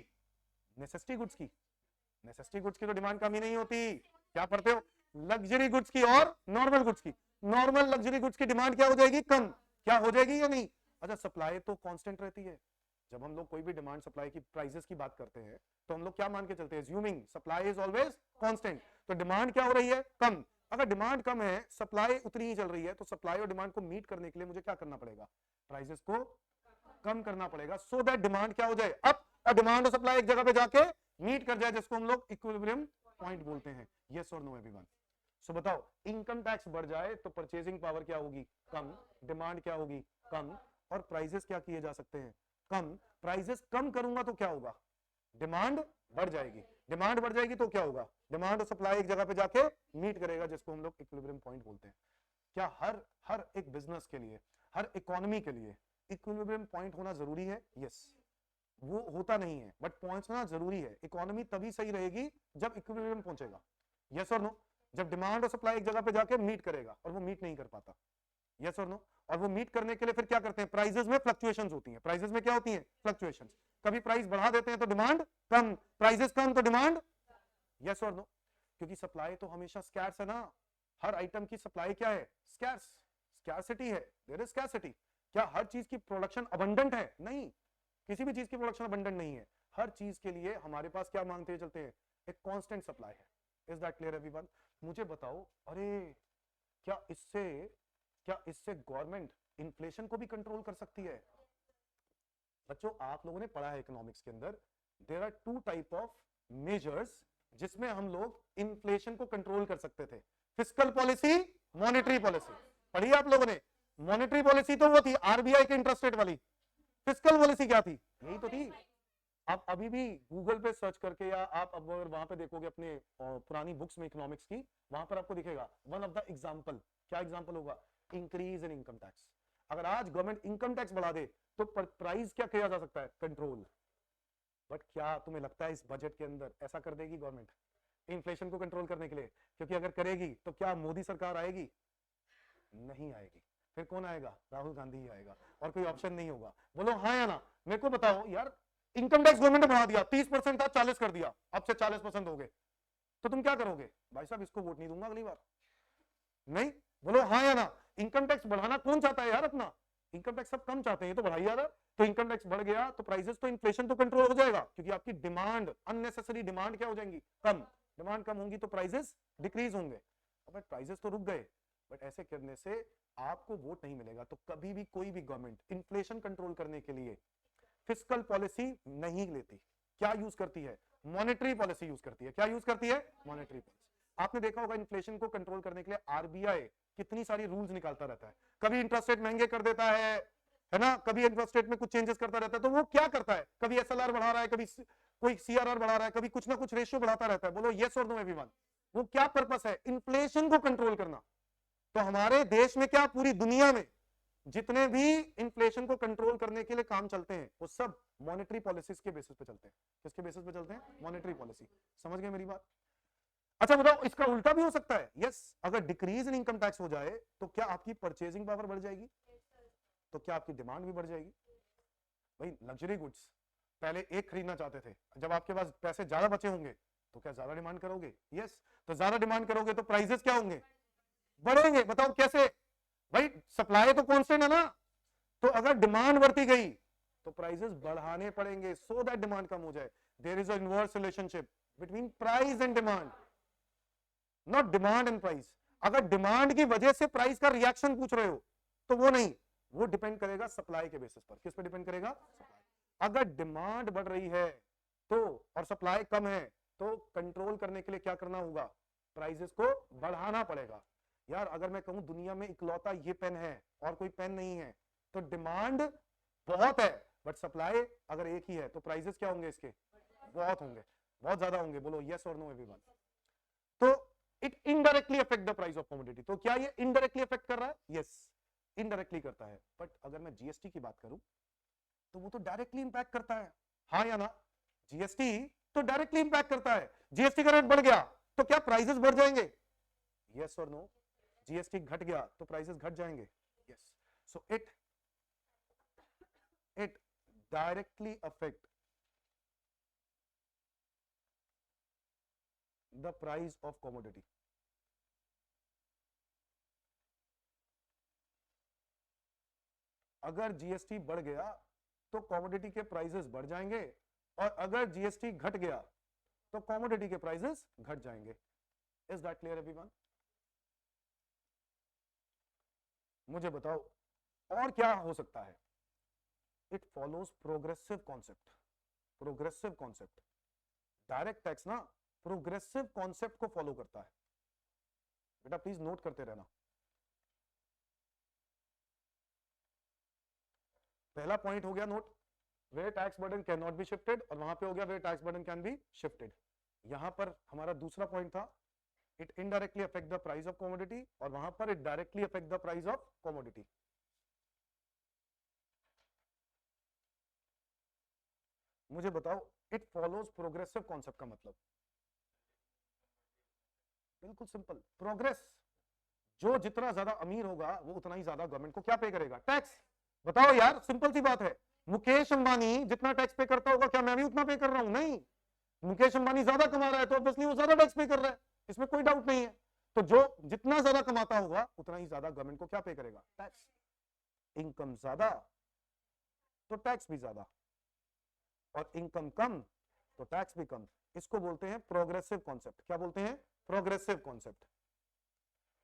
नेसेसिटी गुड्स की। नेसेसिटी गुड्स की तो डिमांड कम ही नहीं होती। क्या पढ़ते हो? लग्जरी गुड्स की और नॉर्मल गुड्स की। नॉर्मल लग्जरी गुड्स की डिमांड क्या हो जाएगी? कम। क्या हो जाएगी या नहीं? अच्छा, सप्लाई तो कांस्टेंट रहती है। जब हम लोग कोई भी डिमांड सप्लाई की प्राइसेस की बात करते हैं तो हम लोग क्या मान के चलते हैं? Assuming supply is always constant. तो डिमांड क्या हो रही है? कम। अगर डिमांड कम है, सप्लाई उतनी ही चल रही है, तो सप्लाई और डिमांड को मीट करने के लिए मुझे क्या करना पड़ेगा? प्राइसेस को कम करना पड़ेगा, सो दैट डिमांड क्या हो जाए? अप, और डिमांड और सप्लाई एक जगह पे जाके मीट कर जाए, जिसको हम लोग इक्विलिब्रियम पॉइंट बोलते हैं। यस और नो एवरीवन। सो बताओ, इनकम टैक्स बढ़ जाए तो परचेजिंग पावर क्या होगी? कम। डिमांड क्या होगी? कम। और प्राइसेस क्या किए जा सकते हैं? कम। प्राइसेस कम करूंगा तो क्या होगा? डिमांड बढ़ जाएगी। डिमांड बढ़ जाएगी तो क्या होगा? डिमांड और सप्लाई एक जगह पे जाके मीट करेगा, जिसको हम लोग इक्विलिब्रियम पॉइंट बोलते हैं। क्या हर एक बिजनेस के लिए, हर इकोनॉमी के लिए इक्विलिब्रियम पॉइंट होना जरूरी है? यस। वो होता नहीं है बट पहुंचना जरूरी है। इकोनॉमी तभी सही रहेगी जब इक्विलिब्रियम पहुंचेगा। यस और नो? जब डिमांड और सप्लाई एक जगह पे जाके मीट करेगा, और वो मीट नहीं कर पाता। यस और नो? और वो मीट करने के लिए फिर क्या करते हैं? प्राइसेस में फ्लक्चुएशंस होती हैं। प्राइसेस में क्या होती हैं? फ्लक्चुएशंस। कभी प्राइस बढ़ा देते हैं तो डिमांड कम, प्राइसेस कम तो डिमांड। यस और नो? क्योंकि सप्लाई तो हमेशा स्कैर्स है ना। हर आइटम की सप्लाई क्या है? स्कैर्स। स्कैर्सिटी है, देयर इज स्कैर्सिटी। क्या हर चीज की प्रोडक्शन अबंडेंट है? नहीं, किसी भी चीज की प्रोडक्शन अबंडेंट नहीं है। हर चीज के लिए हमारे पास क्या मांगते चलते हैं? एक कांस्टेंट सप्लाई है। Is that clear everyone? मुझे बताओ, अरे क्या इससे गवर्नमेंट इन्फ्लेशन को भी कंट्रोल कर सकती है? बच्चों, आप लोगों ने पढ़ा है इकोनॉमिक्स के अंदर, there are two type of measures जिसमें हम लोग इन्फ्लेशन को कंट्रोल कर सकते थे। Fiscal policy, monetary policy. पढ़ी आप लोगों ने? मॉनेटरी पॉलिसी तो वो थी आरबीआई के इंटरेस्ट रेट वाली। फिस्कल पॉलिसी क्या थी? यही तो थी। आप अभी भी गूगल पे सर्च करके, या आप अब अगर वहां पे देखोगे अपने पुरानी बुक्स में इकोनॉमिक्स की, वहां पर आपको दिखेगा वन ऑफ द एग्जांपल। क्या एग्जांपल होगा? Increase in income tax. अगर आज गवर्नमेंट इनकम टैक्स बढ़ा दे तो प्राइस क्या किया जा सकता है? कंट्रोल। बट क्या तुम्हें लगता है इस बजट के अंदर ऐसा कर देगी गवर्नमेंट इन्फ्लेशन को कंट्रोल करने के लिए? क्योंकि अगर करेगी तो क्या मोदी सरकार आएगी? नहीं आएगी। फिर कौन आएगा? राहुल गांधी ही आएगा, और कोई ऑप्शन नहीं होगा। बोलो हाँ या ना? मेरे को बताओ यार, इनकम टैक्स गवर्नमेंट ने बढ़ा दिया, 30% था 40 कर दिया, अब से 40% हो गए, तो तुम क्या करोगे? भाई साहब, इसको वोट नहीं दूंगा अगली बार। नहीं? बोलो हाँ या ना? इनकम टैक्स बढ़ाना कौन चाहता है यार अपना? इनकम टैक्स सब कम चाहते हैं, ये तो बढ़ाई जा रहा है, तो इनकम टैक्स बढ़ गया तो प्राइसेस, तो इन्फ्लेशन तो कंट्रोल हो जाएगा, क्योंकि आपकी डिमांड, अननेसेसरी डिमांड क्या हो जाएंगी, कम, डिमांड कम होंगी तो प्राइसेस डिक्रीज होंगे। अब प्राइसेस तो रुक गए, बट ऐसे करने से आपको वोट नहीं मिलेगा। तो कभी भी कोई भी गवर्नमेंट इन्फ्लेशन कंट्रोल करने के लिए फिस्कल पॉलिसी नहीं लेती, क्या यूज करती है, मॉनेटरी पॉलिसी यूज करती है। क्या यूज करती है, मॉनेटरी पॉलिसी। आपने देखा होगा इन्फ्लेशन को कंट्रोल करने के लिए आरबीआई कितनी सारी रूल्स निकालता रहता है, कभी इंटरेस्ट रेट महंगे कर देता है ना, कभी इंटरेस्ट रेट में कुछ चेंजेस करता रहता है। तो वो क्या करता है, कभी एसएलआर बढ़ा रहा है, कभी कोई सीआरआर बढ़ा रहा है, कभी कुछ ना कुछ रेशियो बढ़ाता रहता है। बोलो यस और नो एवरीवन। वो क्या पर्पस है, इन्फ्लेशन को कंट्रोल करना। तो हमारे देश में क्या, पूरी दुनिया में जितने भी इन्फ्लेशन को कंट्रोल करने के लिए काम चलते हैं वो सब मॉनेटरी पॉलिसीज के बेसिस पे चलते हैं। किसके बेसिस पे चलते हैं, मॉनेटरी पॉलिसी। समझ गए मेरी बात। अच्छा बताओ, इसका उल्टा भी हो सकता है। यस, अगर डिक्रीज इन इनकम टैक्स हो जाए तो क्या आपकी परचेजिंग पावर बढ़ जाएगी, तो क्या आपकी डिमांड भी बढ़ जाएगी। भाई लग्जरी गुड्स पहले एक खरीदना चाहते थे, जब आपके पास पैसे ज्यादा बचे होंगे तो क्या ज्यादा डिमांड करोगे। यस, तो ज्यादा डिमांड करोगे तो प्राइसेस क्या होंगे, बढ़ेंगे। बताओ कैसे, भाई सप्लाई तो कांस्टेंट है ना, तो अगर डिमांड बढ़ती गई तो प्राइसेस बढ़ाने पड़ेंगे, सो दैट डिमांड कम हो जाए। There is a inverse relationship between price and demand, not demand and price. अगर डिमांड की वजह से प्राइस का रिएक्शन पूछ रहे हो तो वो नहीं, वो डिपेंड करेगा सप्लाई के बेसिस पर। किस पे डिपेंड करेगा, अगर डिमांड बढ़ रही है तो, और सप्लाई कम है, तो कंट्रोल करने के लिए क्या करना होगा, प्राइसेस को बढ़ाना पड़ेगा। यार अगर मैं कहूं दुनिया में इकलौता ये पेन है और कोई पेन नहीं है, तो डिमांड बहुत है बट सप्लाई अगर एक ही है, तो प्राइसेस क्या होंगे इसके, बहुत होंगे, बहुत ज्यादा होंगे। बोलो यस और नो एवरीवन। तो it indirectly affect the price of commodity. तो क्या ये इनडायरेक्टली अफेक्ट कर रहा है, यस इनडायरेक्टली करता है। बट अगर मैं जीएसटी की बात करूं तो वो तो डायरेक्टली इंपैक्ट करता है, हाँ या ना। जीएसटी तो डायरेक्टली इंपैक्ट करता है। जीएसटी का रेट बढ़ गया तो क्या प्राइसेस बढ़ जाएंगे, यस और नो। जीएसटी घट गया तो प्राइसेस घट जाएंगे, yes. So it directly affect the price of commodity. अगर जीएसटी बढ़ गया तो कमोडिटी के प्राइसेस बढ़ जाएंगे, और अगर जीएसटी घट गया तो कमोडिटी के प्राइसेस घट जाएंगे। Is that clear everyone. मुझे बताओ और क्या हो सकता है। It follows progressive concept. Progressive concept, direct tax ना प्रोग्रेसिव कॉन्सेप्ट को फॉलो करता है। बेटा प्लीज नोट करते रहना। पहला पॉइंट हो गया नोट, where tax burden can not be shifted, और वहां पे हो गया where tax burden can be shifted. यहां पर हमारा दूसरा पॉइंट था, it indirectly affect the price of commodity, और वहां पर it directly affect the price of commodity. मुझे बताओ इट फॉलोज प्रोग्रेसिव कॉन्सेप्ट का मतलब। बिल्कुल सिंपल, प्रोग्रेस, जो जितना ज्यादा अमीर होगा वो उतना ही ज्यादा गवर्नमेंट को क्या पे करेगा, टैक्स। बताओ यार सिंपल सी बात है, मुकेश अंबानी जितना टैक्स पे करता होगा क्या मैं भी उतना पे कर रहा हूं, नहीं। मुकेश अंबानी ज्यादा कमा रहा है तो ऑब्वियसली वो ज्यादा टैक्स पे कर रहा है, इसमें कोई डाउट नहीं है। तो जो जितना ज्यादा कमाता होगा उतना ही ज्यादा गवर्नमेंट को क्या पे करेगा, टैक्स। इनकम ज्यादा तो टैक्स भी ज्यादा, और इनकम कम तो टैक्स भी कम। इसको बोलते हैं प्रोग्रेसिव कॉन्सेप्ट। क्या बोलते हैं, प्रोग्रेसिव कॉन्सेप्ट।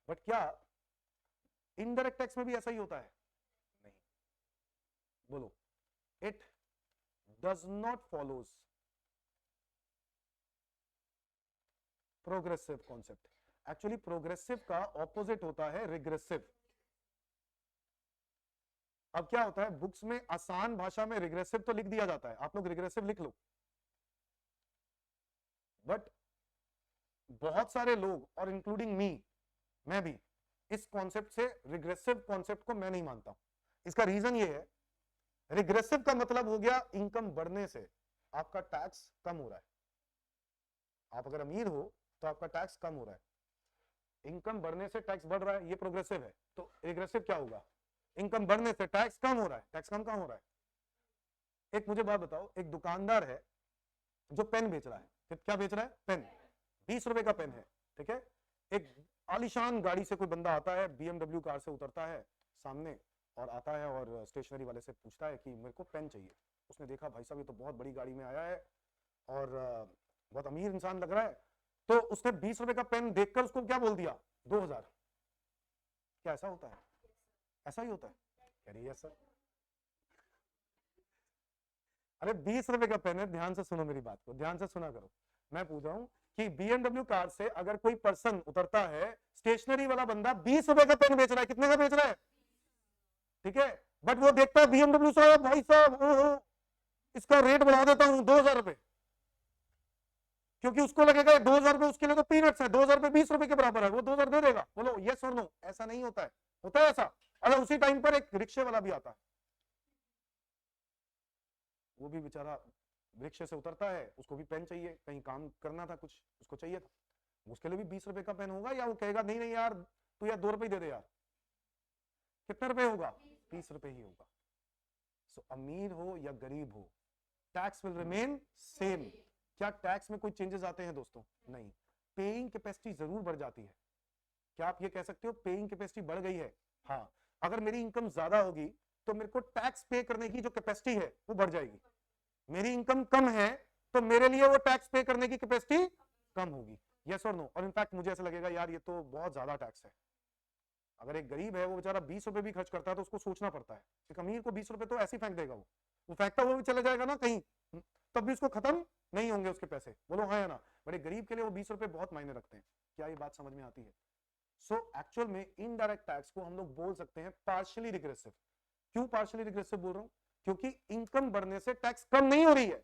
बट क्या इनडायरेक्ट टैक्स में भी ऐसा ही होता है, नहीं। बोलो, it does not follows progressive concept. Actually progressive का ऑपोजिट होता है रिग्रेसिव। अब क्या होता है, बुक्स में आसान भाषा में रिग्रेसिव तो लिख दिया जाता है, आप लोग रिग्रेसिव लिख लो, बट बहुत सारे लोग और इंक्लूडिंग मी, मैं भी इस कॉन्सेप्ट से, रिग्रेसिव कॉन्सेप्ट को मैं नहीं मानता। इसका रीजन ये है, रिग्रेसिव का मतलब हो गया इनकम बढ़ने से आपका टैक्स कम हो रहा है। आप अगर अमीर हो तो आपका टैक्स कम हो रहा है, इनकम बढ़ने से टैक्स बढ़ रहा है, ये प्रोग्रेसिव है। तो रिग्रेसिव क्या होगा, इनकम बढ़ने से टैक्स कम हो रहा है, टैक्स कम हो रहा है। एक मुझे बात बताओ, एक दुकानदार है जो पेन बेच रहा है, क्या बेच रहा है, पेन, 20 रुपए का पेन है, ठीक है। एक आलीशान गाड़ी से कोई बंदा आता है, बीएमडब्ल्यू कार से उतरता है सामने, और आता है और स्टेशनरी वाले से पूछता है कि मेरे को पेन चाहिए। उसने देखा भाई साहब ये तो बहुत बड़ी गाड़ी में आया है और बहुत अमीर इंसान लग रहा है, तो उसने 20 रुपए का पेन देखकर उसको क्या बोल दिया, 2000। क्या ऐसा होता है? ऐसा ही होता है? कह रही है सर। अरे 20 रुपए का पेन है, ध्यान से सुनो मेरी बात को, ध्यान से सुना करो। मैं पूछ रहा हूं कि BMW कार से अगर कोई पर्सन उतरता है, स्टेशनरी वाला बंदा 20 रुपए का पेन बेच रहा है, कितने का बेच रहा है? ठीक है, बट वो देखता है BMW साहब, भाई साहब ओहो इसका रेट बढ़ा देता हूं 2000 रुपए, क्योंकि उसको लगेगा 2000 रुपए उसके लिए तो पीनट्स है, 2000 रुपए 20 रुपए के बराबर है, वो 2000 दे देगा। बोलो यस और नो? ऐसा नहीं होता है। होता है ऐसा? अगर उसी टाइम पर एक रिक्शे वाला भी आता है, वो भी बेचारा रिक्शे से उतरता है, उसको भी पेन चाहिए, कहीं काम करना था कुछ, उसको चाहिए था, उसके लिए भी 20 रुपए का पेन होगा, या वो कहेगा नहीं नहीं यार तू यार 2 रुपए दे दे यार? कितने रुपए होगा? 20 रुपए ही होगा। सो अमीर हो या गरीब हो, टैक्स विल रिमेन सेम। क्या टैक्स में कोई चेंजेस आते हैं दोस्तों? नहीं। पेइंग कैपेसिटी जरूर बढ़ जाती है। क्या आप ये कह सकते हो पेइंग कैपेसिटी बढ़ गई है? हाँ। अगर मेरी इनकम ज्यादा होगी तो मेरे को टैक्स पे करने की जो कैपेसिटी है वो बढ़ जाएगी। मेरी इनकम कम है तो मेरे लिए वो टैक्स पे करने की कैपेसिटी कम होगी। यस और नो? और इनफैक्ट मुझे ऐसा लगेगा यार ये तो बहुत ज्यादा टैक्स है। अगर एक गरीब है वो बेचारा 20 रुपए भी खर्च करता है तो उसको सोचना पड़ता है। एक अमीर को 20 रुपए तो ऐसे ही फेंक देगा, वो फेंकता वो भी चले जाएगा ना कहीं, तब भी उसको खत्म नहीं होंगे उसके पैसे। बोलो हाँ या ना? बड़े गरीब के लिए वो 20 रुपए बहुत मायने रखते हैं। क्या ये बात समझ में आती है? सो एक्चुअल में इनडायरेक्ट टैक्स को हम लोग बोल सकते हैं पार्शियली रिग्रेसिव। क्यों पार्शियली रिग्रेसिव बोल रहा हूं? क्योंकि इनकम बढ़ने से टैक्स कम नहीं हो रही है,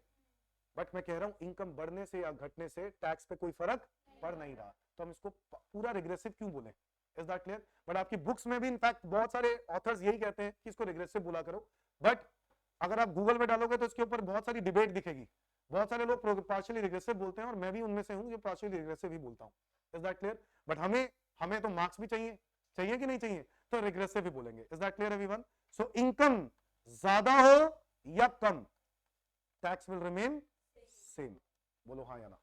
बट मैं कह रहा हूं इनकम बढ़ने से या घटने से टैक्स पे कोई फर्क पड़ नहीं रहा, तो हम इसको पूरा रिग्रेसिव क्यों बोले? Is that clear? बट आपकी बुक्स में भी इनफैक्ट बहुत सारे ऑथर्स यही कहते हैं कि इसको रिग्रेसिव बोला करो, बट अगर आप गूगल में डालोगे तो इसके ऊपर बहुत सारी डिबेट दिखेगी। बहुत सारे लोग पार्शियली रिग्रेसिव बोलते हैं और मैं भी उनमें से हूं जो पार्शियली रिग्रेसिव ही बोलता हूं। Is that clear? बट हमें हमें तो मार्क्स भी चाहिए, चाहिए कि नहीं चाहिए? तो रिग्रेसिव ही बोलेंगे। Is that clear everyone? So income ज्यादा हो या कम, टैक्स विल रिमेन सेम। बोलो हाँ या ना?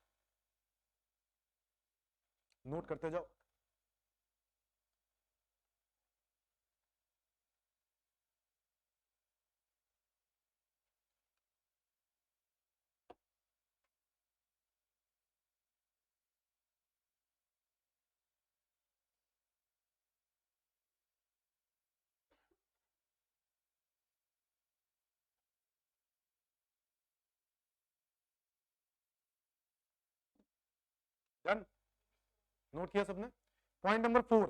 नोट करते जाओ। डन? नोट किया सबने? पॉइंट नंबर 4,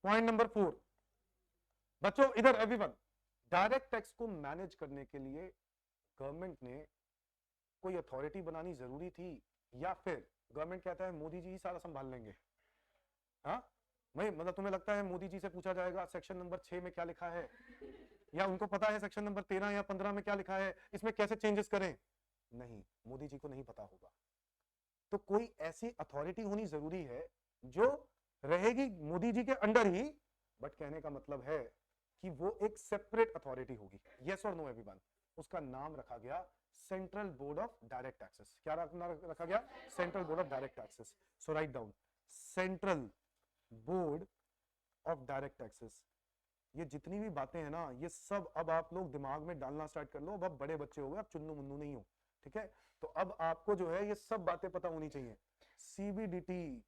पॉइंट नंबर 4 बच्चों इधर एवरीवन, डायरेक्ट टैक्स को मैनेज करने के लिए गवर्नमेंट ने कोई अथॉरिटी बनानी जरूरी थी, या फिर गवर्नमेंट कहता है मोदी जी ही सारा संभाल लेंगे? हाँ, मैं मतलब तुम्हें लगता है मोदी जी से पूछा जाएगा सेक्शन नंबर 6 में क्या लिखा है, या उनको पता है सेक्शन नंबर 13 या 15 में क्या लिखा है, इसमें कैसे चेंजेस करें? नहीं, मोदी जी को नहीं पता होगा। तो कोई ऐसी अथॉरिटी होनी जरूरी है जो रहेगी मोदी जी के अंडर ही, बट कहने का मतलब है कि वो एक सेपरेट अथॉरिटी होगी। यस और नो एवरीवन? उसका नाम रखा गया central board of direct taxes. क्या रखा गया? Central board of direct taxes. So write down central board of direct taxes. ये जितनी भी बातें हैं ना, ये सब अब आप लोग दिमाग में डालना स्टार्ट कर लो। अब आप बड़े बच्चे हो गए, आप चुन्नू मुन्नू नहीं हो, ठीक है? तो अब आपको जो है ये सब बातें पता होनी चाहिए। सीबीडीटी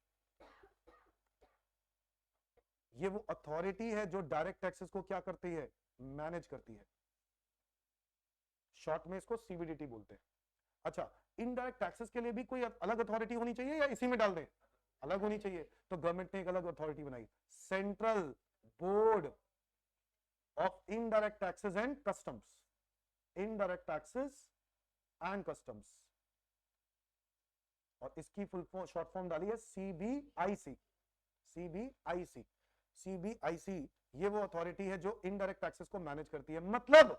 ये वो अथॉरिटी है जो डायरेक्ट टैक्सेस को क्या करती है? मैनेज करती है। शॉर्ट में इसको सीबीडीटी बोलते हैं। अच्छा, इनडायरेक्ट टैक्सेस के लिए भी कोई अलग अथॉरिटी होनी चाहिए या इसी में डाल दें? अलग होनी चाहिए। तो गवर्नमेंट ने एक अलग अथॉरिटी बनाई, central board of indirect taxes and customs. Indirect taxes and customs, और इसकी फुल फॉर्म शॉर्ट फॉर्म डाली है सीबीआईसी। सीबीआईसी, सीबीआईसी ये वो अथॉरिटी है जो इनडायरेक्ट टैक्सेस को मैनेज करती है। मतलब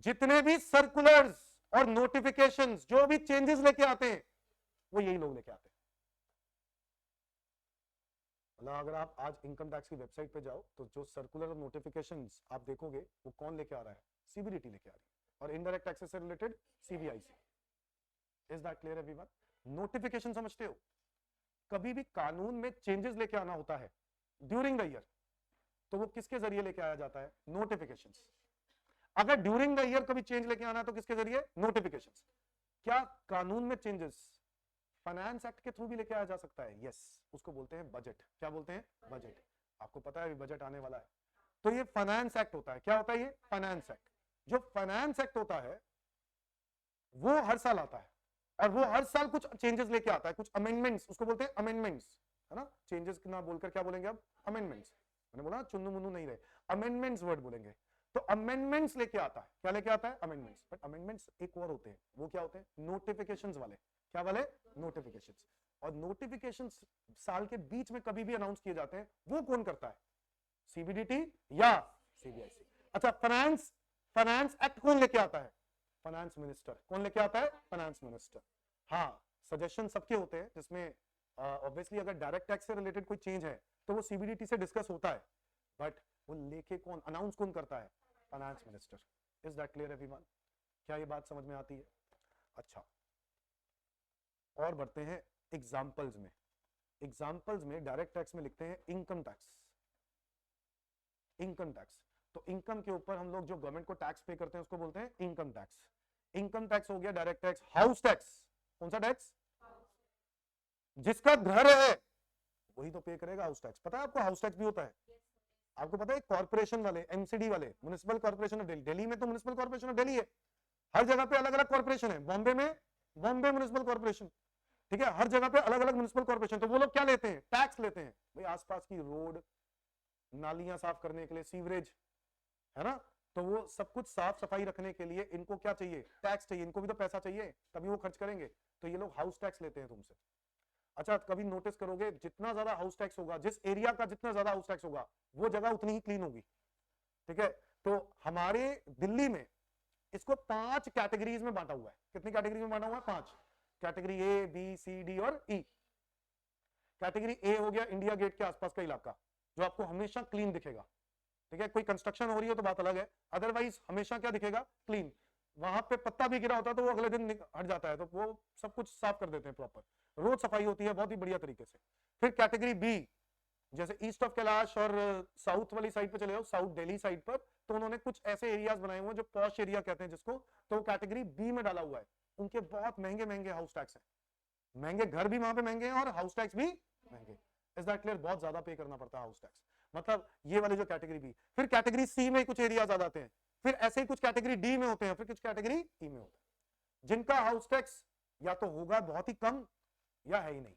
जितने भी सर्कुलर्स और नोटिफिकेशंस जो भी चेंजेस लेके आते हैं वो यही लोग लेके आते हैं। मतलब अगर आप आज इनकम टैक्स की वेबसाइट पे जाओ तो जो सर्कुलर और नोटिफिकेशंस आप देखोगे वो कौन लेके आ रहा है? सीबीडीटी लेके आ रही है। और इनडायरेक्ट टैक्सेस से related CBIC. Is that clear everyone? Notification समझते हो? कभी भी कानून में चेंजेस लेके आना होता है ड्यूरिंग द ईयर, तो वो किसके जरिए लेके आया जाता है? नोटिफिकेशंस। अगर ड्यूरिंग द ईयर कभी चेंज लेके आना है तो किसके जरिए? नोटिफिकेशंस। क्या कानून में चेंजेस फाइनेंस एक्ट के थ्रू भी लेके आया जा सकता है? यस, उसको बोलते हैं बजट। क्या बोलते हैं? बजट। आपको पता है बजट आने वाला है, तो ये फाइनेंस एक्ट होता है। क्या होता है ये? Finance act. जो फाइनेंस एक्ट होता है वो हर साल आता है, और वो हर साल कुछ चेंजेस लेके आता है, कुछ अमेंडमेंट्स, उसको बोलते हैं अमेंडमेंट्स, है ना। चेंजेस ना बोलकर क्या बोलेंगे अब? अमेंडमेंट्स। मैंने बोला चुन्नू मुन्नू नहीं रहे, अमेंडमेंट्स वर्ड बोलेंगे। तो अमेंडमेंट्स लेके आता है। क्या लेके आता है? अमेंडमेंट्स। बट अमेंडमेंट्स एक और होते हैं, वो क्या होते हैं? नोटिफिकेशंस वाले। क्या वाले? नोटिफिकेशंस। और नोटिफिकेशंस साल के बीच में कभी भी अनाउंस किए जाते हैं, वो कौन करता है? सीबीडीटी या सीबीआईसी। अच्छा, फाइनेंस फाइनेंस एक्ट कौन लेके आता है? Finance minister. कौन लेके आता है? Finance minister. हाँ, सजेशन सबके होते हैं, जिसमें ऑब्वियसली अगर डायरेक्ट टैक्स से रिलेटेड कोई चेंज है तो वो सीबीडीटी से डिस्कस होता है, बट वो लेके कौन, अनाउंस कौन करता है? Finance minister. Is that clear everyone? क्या ये बात समझ में आती है? अच्छा, और बढ़ते हैं एग्जांपल्स में। एग्जांपल्स में डायरेक्ट टैक्स में लिखते हैं इनकम टैक्स। इनकम टैक्स, तो इनकम के ऊपर हम लोग जो गवर्नमेंट को टैक्स पे करते हैं उसको बोलते हैं इनकम टैक्स। इनकम टैक्स हो गया डायरेक्ट टैक्स। हाउस टैक्स, कौन सा टैक्स? जिसका घर है वही तो पे करेगा हाउस टैक्स। पता है आपको हाउस टैक्स भी होता है? आपको पता है कॉर्पोरेशन वाले, एमसीडी वाले, municipal corporation of Delhi, Delhi में तो म्युनिसिपल कॉर्पोरेशन ऑफ दिल्ली है, हर जगह पे अलग अलग कॉर्पोरेशन है। बॉम्बे में बॉम्बे म्युनिसिपल कॉर्पोरेशन, ठीक है, हर जगह पे अलग अलग म्युनिसिपल कॉर्पोरेशन। तो वो लोग क्या लेते हैं? टैक्स लेते हैं भाई, आसपास की रोड नालियां साफ करने के लिए, सीवरेज, है ना, तो वो सब कुछ साफ सफाई रखने के लिए इनको क्या चाहिए? टैक्स चाहिए। इनको भी तो पैसा चाहिए, तभी वो खर्च करेंगे, तो ये लोग हाउस टैक्स लेते हैं तुमसे। अच्छा, कभी नोटिस करोगे जितना ज्यादा हाउस टैक्स होगा, जिस एरिया का जितना ज्यादा हाउस टैक्स होगा, वो जगह उतनी ही क्लीन होगी, ठीक है। तो हमारे दिल्ली में इसको 5 कैटेगरीज में बांटा हुआ है। कितनी कैटेगरी में बांटा हुआ है? 5 category, A B C D और ई। कैटेगरी ए हो गया इंडिया गेट के आसपास का इलाका, जो आपको हमेशा क्लीन दिखेगा, ठीक है। कोई कंस्ट्रक्शन हो रही है तो बात अलग है, अदरवाइज हमेशा क्या दिखेगा? क्लीन। वहां पे पत्ता भी गिरा होता है तो वो अगले दिन हट जाता है, तो वो सब कुछ साफ कर देते हैं प्रॉपर, रोज सफाई होती है बहुत ही बढ़िया तरीके से। फिर कैटेगरी बी, जैसे ईस्ट ऑफ कैलाश और साउथ वाली साइड पे चले जाओ, साउथ दिल्ली साइड पर, तो उन्होंने कुछ ऐसे एरियाज बनाए हुए हैं जो पॉश एरिया कहते हैं जिसको, तो कैटेगरी बी में डाला हुआ है। उनके बहुत महंगे महंगे हाउस टैक्स है, महंगे घर भी वहां पे महंगे हैं और हाउस टैक्स भी महंगे। Is that clear? बहुत ज्यादा पे करना पड़ता है हाउस टैक्स, मतलब ये वाले जो कैटेगरी बी। फिर कैटेगरी सी में कुछ एरियाज आ जाते हैं, फिर ऐसे ही कुछ कैटेगरी डी में होते हैं, फिर कुछ कैटेगरी ई में होते हैं, जिनका हाउस टैक्स या तो होगा बहुत ही कम या है ही नहीं।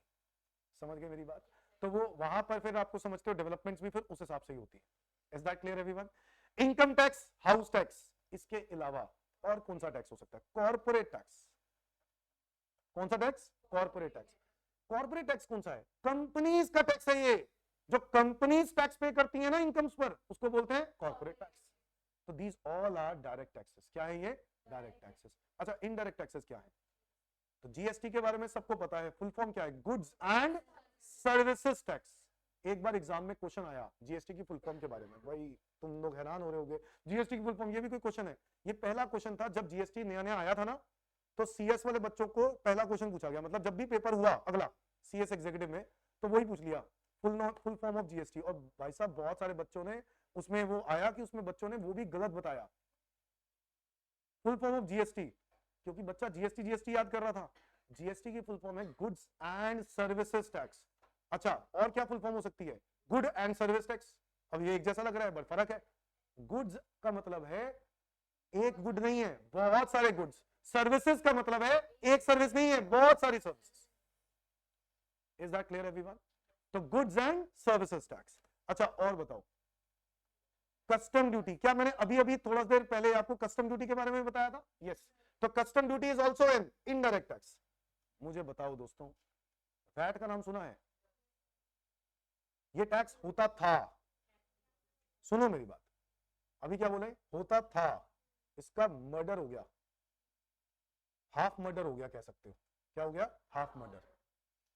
समझ गए मेरी बात? तो वो वहां पर फिर आपको समझते हो डेवलपमेंट्स भी फिर उस हिसाब से ही होती है। Is that clear everyone? Income tax, house tax, इसके अलावा और कौन सा टैक्स हो सकता है? Corporate tax. कौन सा tax? Corporate tax. Corporate tax कौन सा है? कंपनीज का टैक्स है ये, जो कंपनीज टैक्स पे करती है ना इनकम्स पर, उसको बोलते हैं कॉर्पोरेट टैक्स। तो these all are direct taxes. क्या है ये? Direct taxes. अच्छा, इनडायरेक्ट टैक्सेस क्या है? तो जीएसटी के बारे में सबको पता है, फुल फॉर्म क्या है? Goods and services tax. एक बार एग्जाम में क्वेश्चन आया जीएसटी की फुल फॉर्म के बारे में, भाई तुम लोग हैरान हो रहे होगे, जीएसटी की फुल फॉर्म, ये भी कोई क्वेश्चन है? ये पहला क्वेश्चन था जब जीएसटी नया नया आया था ना, तो सीएस वाले बच्चों को पहला क्वेश्चन पूछा गया, मतलब जब भी पेपर हुआ अगला सीएस एग्जीक्यूटिव में, तो वही पूछ लिया, फुल फॉर्म ऑफ जीएसटी। और भाई साहब बहुत सारे बच्चों ने उसमें वो आया कि उसमें बच्चों ने वो भी गलत बताया, फुल फॉर्म ऑफ जीएसटी, क्योंकि बच्चा जीएसटी जीएसटी याद कर रहा था। जीएसटी की फुल फॉर्म है गुड्स एंड सर्विसेज टैक्स। अच्छा, और क्या फुल फॉर्म हो सकती है? Good and service tax. अब ये एक जैसा लग रहा है बट फर्क है। गुड्स का मतलब है एक गुड नहीं है, बहुत सारे गुड्स। सर्विसेज का मतलब है एक सर्विस नहीं है, बहुत सारी services. Is that clear everyone? तो गुड्स एंड सर्विसेज टैक्स। अच्छा, और बताओ कस्टम ड्यूटी। क्या मैंने अभी अभी थोड़ा देर पहले आपको कस्टम ड्यूटी के बारे में बताया था? यस। तो custom duty is also an indirect tax. मुझे बताओ दोस्तों, वैट का नाम सुना है? ये टैक्स होता था, सुनो मेरी बात, अभी क्या बोले? होता था, इसका मर्डर हो गया, हाफ मर्डर हो गया कह सकते हो। क्या हो गया? हाफ मर्डर,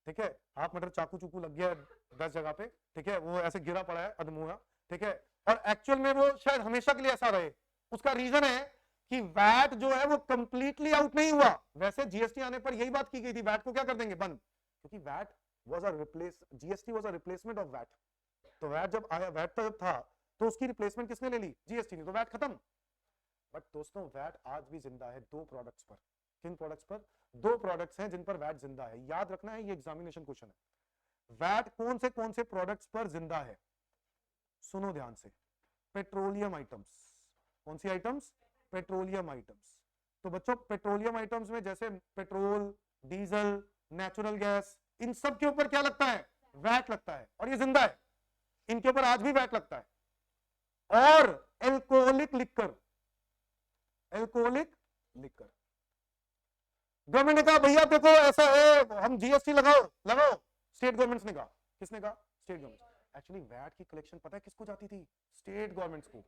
ठीक है। हाफ मर्डर, चाकू चूकू लग गया 10 जगह पे, ठीक है, वो ऐसे गिरा पड़ा है अधमुआ, ठीक है। और एक्चुअल में वो शायद हमेशा के लिए ऐसा रहे। उसका रीजन है कि वैट जो है वो कंप्लीटली आउट नहीं हुआ। वैसे जीएसटी आने पर यही बात की गई थी, वैट को क्या कर देंगे? बंद, क्योंकि VAT was a replace, GST was a replacement of VAT. तो वैट जब आया, वैट जब था, तो उसकी रिप्लेसमेंट किसने ले ली? जीएसटी ने, तो वैट खत्म। बट दोस्तों वैट आज भी जिंदा है दो प्रोडक्ट्स पर। किन प्रोडक्ट्स पर? दो प्रोडक्ट्स हैं जिन पर वैट जिंदा है। याद रखना है, ये एग्जामिनेशन क्वेश्चन है। वैट कौन से प्रोडक्ट्स पर जिंदा है? सुनो ध्यान से, पेट्रोलियम आइटम्स। कौन सी आइटम्स? Petroleum items. तो बच्चों पेट्रोलियम आइटम्स में जैसे पेट्रोल, डीजल, नेचुरल गैस, इन सब के ऊपर क्या लगता है? वैट लगता है, और ये जिंदा है, इनके ऊपर आज भी वैट लगता है। और alcoholic liquor, alcoholic liquor, government ने कहा भैया देखो ऐसा है, हम जीएसटी लगाओ लगाओ। स्टेट गवर्नमेंट्स ने कहा। किसने कहा? State government. एक्चुअली वैट की कलेक्शन पता है किसको जाती थी? स्टेट गवर्नमेंट्स को।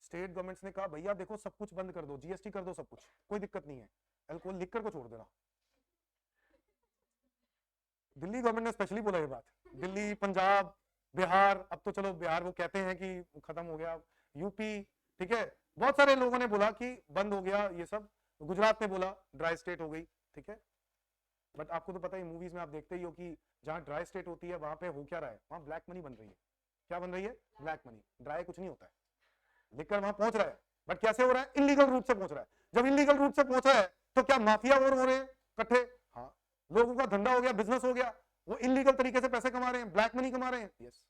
स्टेट गवर्नमेंट्स ने कहा भैया देखो सब कुछ बंद कर दो, जीएसटी कर दो, सब कुछ, कोई दिक्कत नहीं है, एल्कोहल लिक्कर को छोड़ देना। दिल्ली गवर्नमेंट ने स्पेशली बोला ये बात। दिल्ली, पंजाब, बिहार, अब तो चलो बिहार वो कहते हैं कि खत्म हो गया, यूपी, ठीक है, बहुत सारे लोगों ने बोला कि बंद हो गया ये सब। गुजरात ने बोला ड्राई स्टेट हो गई, ठीक है। बट आपको तो पता ही, मूवीज में आप देखते ही हो कि जहां ड्राई स्टेट होती है वहां पे हो क्या रहा है? वहां ब्लैक मनी बन रही है। क्या बन रही है? Black money. ड्राई कुछ नहीं होता है, लिकर वहां पहुंच रहा है, बट कैसे हो रहा है? इलीगल रूट से पहुंच रहा है। जब इलीगल रूट से पहुंच रहा है तो क्या माफिया और हो रहे हैं इकट्ठे? हाँ, लोगों का धंधा हो गया, बिजनेस हो गया, वो इलीगल तरीके से पैसे कमा रहे हैं, ब्लैक मनी कमा रहे हैं। यस,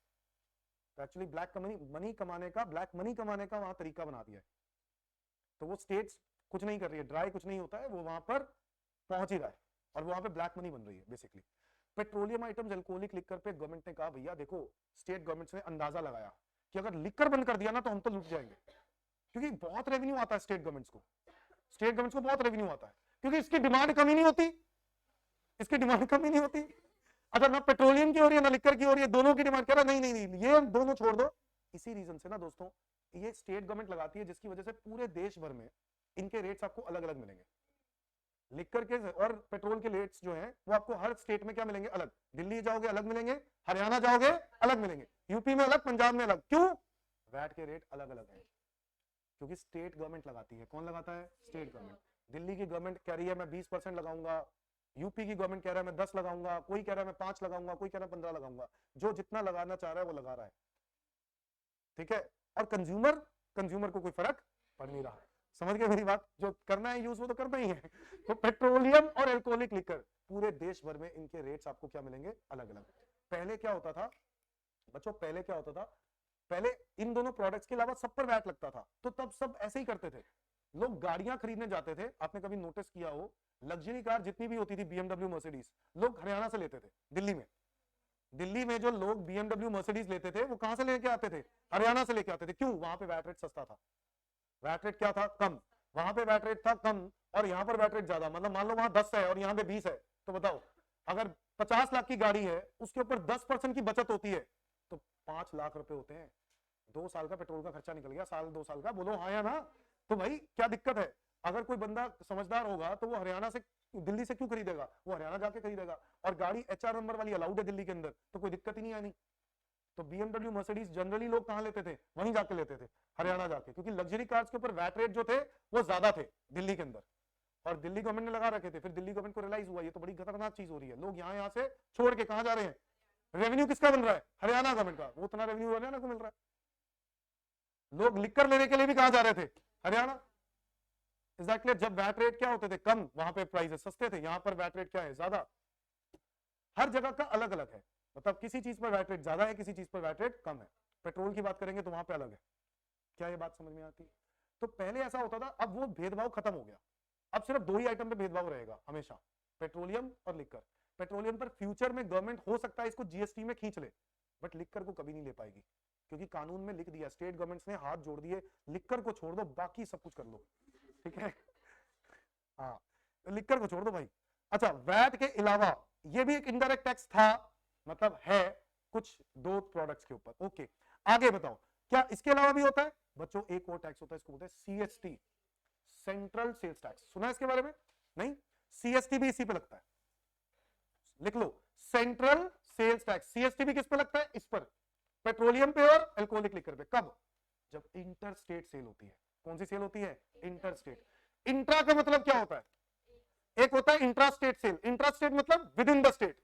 एक्चुअली ब्लैक मनी कमाने का, ब्लैक मनी कमाने का वहां तरीका बना दिया है। तो वो स्टेट्स कुछ नहीं कर रही है, ड्राई कुछ नहीं होता है, वो वहां पर पहुंच ही रहा है, और वहां पे ब्लैक मनी बन रही है basically. Petroleum items, alcoholic liquor पे गवर्नमेंट ने कहा भैया देखो, स्टेट गवर्नमेंट्स ने अंदाजा लगाया कि अगर लिकर बंद कर दिया ना तो हम तो लुट जाएंगे, क्योंकि बहुत रेवेन्यू आता है स्टेट गवर्नमेंट्स को। स्टेट गवर्नमेंट्स को बहुत रेवेन्यू आता है, क्योंकि इसकी डिमांड कमी नहीं होती, इसकी डिमांड कमी नहीं होती। अच्छा, ना पेट्रोलियम की हो रही है ना लिकर की हो रही है, दोनों की डिमांड कह रहा नहीं नहीं नहीं, ये दोनों छोड़ दो। इसी रीजन से ना दोस्तों, ये स्टेट गवर्नमेंट लगाती है, जिसकी वजह से पूरे देश भर में इनके रेट्स आपको अलग अलग मिलेंगे। लिकर के और पेट्रोल के रेट्स जो हैं वो आपको हर स्टेट में क्या मिलेंगे? अलग। दिल्ली जाओगे अलग मिलेंगे, हरियाणा जाओगे अलग मिलेंगे, यूपी में अलग, पंजाब में अलग। क्यों? वैट के रेट अलग अलग हैं, क्योंकि स्टेट गवर्नमेंट लगाती है। कौन लगाता है? State government. दिल्ली की गवर्नमेंट कह रही है मैं 20% लगाऊंगा, यूपी की गवर्नमेंट कह रहा है मैं 10 लगाऊंगा, कोई कह रहा है मैं 5 लगाऊंगा, कोई कह रहा है 15 लगाऊंगा। जो जितना लगाना चाह रहा है वो लगा रहा है, ठीक है। और कंज्यूमर को कोई फर्क पड़ नहीं रहा। समझ गए मेरी बात? जो करना है यूज वो तो करना ही है। तो पेट्रोलियम और एल्कोहलिक लिकर, पूरे देश भर में इनके रेट्स आपको क्या मिलेंगे? अलग अलग। पहले क्या होता था बच्चों, पहले क्या होता था? पहले इन दोनों प्रोडक्ट्स के अलावा सब पर वैट लगता था, तो तब सब ऐसे ही करते थे। लोग गाड़ियां खरीदने जाते थे, आपने कभी नोटिस किया हो, लग्जरी कार जितनी भी होती थी, बीएमडब्ल्यू, मर्सिडीज, लोग हरियाणा से लेते थे। दिल्ली में जो लोग बीएमडब्ल्यू, मर्सिडीज लेते थे वो कहां से लेके आते थे? हरियाणा से लेके आते थे। क्यों? वहां पे वैट रेट सस्ता था, वैट रेट क्या था? कम। वहां पे वैट रेट था कम, और यहाँ पर वैट रेट ज्यादा। मतलब मान लो वहां 10 है और यहाँ पे 20 है, तो बताओ, अगर 50 लाख की गाड़ी है, उसके ऊपर 10% की बचत होती है, तो 5 लाख रुपए होते हैं। 2 साल का पेट्रोल का खर्चा निकल गया, साल 2 साल का। बोलो हाँ या ना? तो भाई क्या दिक्कत है? अगर कोई बंदा समझदार होगा तो वो हरियाणा से, दिल्ली से क्यों खरीदेगा? वो हरियाणा जाके खरीदेगा। और गाड़ी एचआर नंबर वाली अलाउड है दिल्ली के अंदर, तो कोई दिक्कत ही नहीं आनी। तो बीएमडब्ल्यू, मर्सिडीज जनरली लोग कहां लेते थे? वहीं जाके लेते थे, हरियाणा जाके, क्योंकि लग्जरी कार्स के ऊपर वैट रेट जो थे वो ज्यादा थे दिल्ली के अंदर, और दिल्ली गवर्नमेंट ने लगा रखे थे। फिर दिल्ली गवर्नमेंट को रियलाइज हुआ ये तो बड़ी खतरनाक चीज हो रही है, लोग यहाँ से छोड़ के कहां जा रहे हैं? रेवेन्यू किसका बन रहा है? हरियाणा गवर्नमेंट का। वो उतना रेवेन्यू हरियाणा को मिल रहा है। लोग लिकर लेने के लिए भी कहां जा रहे थे? हरियाणा। एग्जैक्टली। जब वैट रेट क्या होते थे? कम, वहां पे प्राइसेस सस्ते थे। यहाँ पर वैट रेट क्या है? ज्यादा। हर जगह का अलग अलग है, मतलब किसी चीज पर वैट रेट ज्यादा है, किसी चीज पर वैट रेट कम है। पेट्रोल की बात करेंगे तो वहां पे अलग है। क्या ये बात समझ में आती है? तो पहले ऐसा होता था, अब वो भेदभाव खत्म हो गया। अब सिर्फ 2 ही आइटम पे भेदभाव रहेगा हमेशा, पेट्रोलियम और लिकर। पेट्रोलियम पर फ्यूचर में गवर्नमेंट हो सकता है इसको जीएसटी में खींच ले, बट लिकर को कभी नहीं ले पाएगी, क्योंकि कानून में लिख दिया, स्टेट गवर्नमेंट्स ने हाथ जोड़ दिए, लिकर को छोड़ दो, बाकी सब कुछ कर लो, ठीक है। हाँ, लिकर को छोड़ दो भाई। अच्छा, वैट के अलावा ये भी एक इनडायरेक्ट टैक्स था, मतलब है कुछ 2 प्रोडक्ट्स के ऊपर। ओके, आगे बताओ क्या इसके अलावा भी होता है? बच्चों एक और टैक्स होता है, इसको बोलते हैं सीएसटी, सेंट्रल सेल्स टैक्स। सुना है इसके बारे में? नहीं? सीएसटी भी इसी पे लगता है, लिख लो, सेंट्रल सेल्स टैक्स। सीएसटी भी किस पे लगता है? इस पर, पेट्रोलियम पे और अल्कोहलिक लिकर पे। कब? जब इंटर स्टेट सेल होती है। कौन सी सेल होती है? Inter state. इंट्रा का मतलब क्या होता है? एक होता है intra state sale, intra state मतलब विद इन द स्टेट।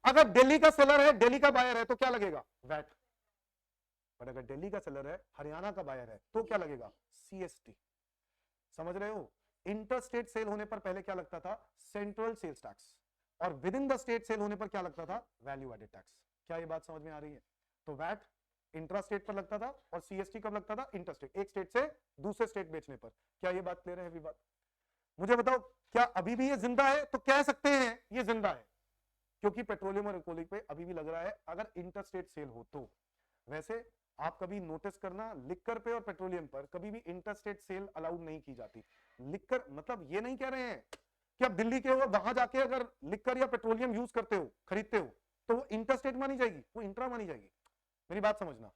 अगर दिल्ली का सेलर है, दिल्ली का बायर है, तो क्या लगेगा? वैट। बट अगर दिल्ली का सेलर है, हरियाणा का बायर है, तो क्या लगेगा? CST। समझ रहे हो? इंटर स्टेट सेल होने पर पहले क्या लगता था? Central sales tax. और within the state sale होने पर क्या लगता था? Value added tax. क्या ये बात समझ में आ रही है? तो वैट इंट्रा स्टेट पर लगता था और CST कब लगता था? इंटर स्टेट, एक स्टेट से दूसरे स्टेट बेचने पर। क्या ये बात क्लियर है? अभी बात मुझे बताओ, क्या अभी भी ये जिंदा है? तो कह सकते हैं ये जिंदा है, क्योंकि पेट्रोलियम और अल्कोहलिक पे अभी भी लग रहा है अगर इंटर स्टेट सेल हो तो। वैसे आप कभी नोटिस करना, लिक्कर पे और पेट्रोलियम पर कभी भी इंटर स्टेट सेल अलाउड नहीं की जाती। लिक्कर मतलब ये नहीं कह रहे हैं कि आप दिल्ली के हो, वहां जाके अगर लिक्कर या पेट्रोलियम यूज करते हो, खरीदते हो, तो वो इंटर स्टेट मानी जाएगी, वो इंट्रा मानी जाएगी। मेरी बात समझना,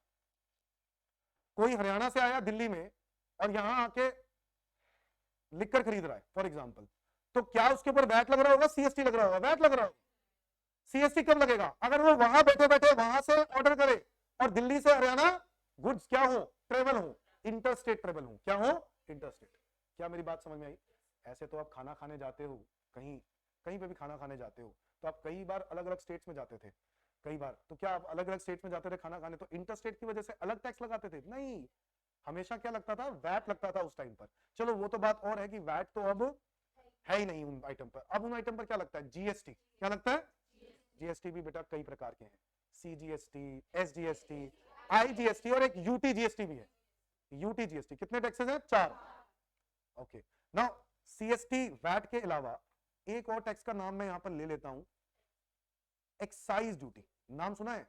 कोई हरियाणा से आया दिल्ली में और यहां आके लिक्कर खरीद रहा है फॉर एग्जाम्पल, तो क्या उसके ऊपर वैट लग रहा होगा? CST लग रहा होगा? वैट लग रहा होगा। CST कब लगेगा? अगर वो वहां बैठे बैठे वहां से ऑर्डर करे और दिल्ली से हरियाणा गुड्स क्या हो? ट्रेवल हो, इंटरस्टेट ट्रेवल हो। क्या हो? इंटरस्टेट। क्या मेरी बात समझ में आई? ऐसे तो आप खाना खाने जाते हो, कहीं कहीं पे भी खाना खाने जाते हो, तो आप कई बार अलग अलग स्टेट्स में जाते थे, कई बार। तो क्या आप अलग अलग स्टेट्स में जाते थे खाना खाने, तो इंटरस्टेट की वजह से अलग टैक्स लगाते थे? नहीं, हमेशा क्या लगता था? वैट लगता था उस टाइम पर। चलो वो तो बात और है कि वैट तो अब है ही नहीं उन आइटम पर। अब उन आइटम पर क्या लगता है? GST। क्या लगता है? GST भी बेटा कई प्रकार के हैं, CGST, SGST, IGST और एक UTGST भी है। UTGST कितने टैक्सेस हैं? 4। ओके, नाउ CST वैट के अलावा एक और टैक्स का नाम मैं यहां पर ले लेता हूं, एक्साइज ड्यूटी। नाम सुना है?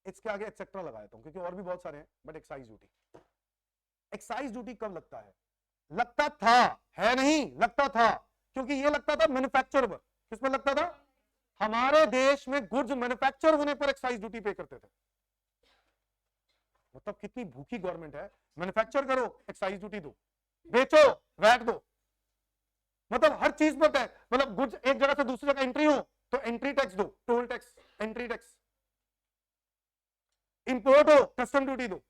इसके आगे एक्सेट्रा लगा देता हूं क्योंकि और भी बहुत सारे हैं, but excise duty. Excise duty कब लगता है? लगता था, है नहीं, लगता था, क्योंकि ये लगता था मैन्युफैक्चरर पर। किसमें लगता था? हमारे देश में गुड्स मैन्युफैक्चर होने पर एक्साइज ड्यूटी पे करते थे। मतलब कितनी भूखी गवर्नमेंट है, मैन्युफैक्चर करो एक्साइज ड्यूटी दो, बेचो वैट दो, मतलब हर चीज पर टैक्स। मतलब गुड्स एक जगह से दूसरी जगह एंट्री हो तो एंट्री टैक्स दो, toll tax, entry tax. Import हो, कस्टम ड्यूटी दो।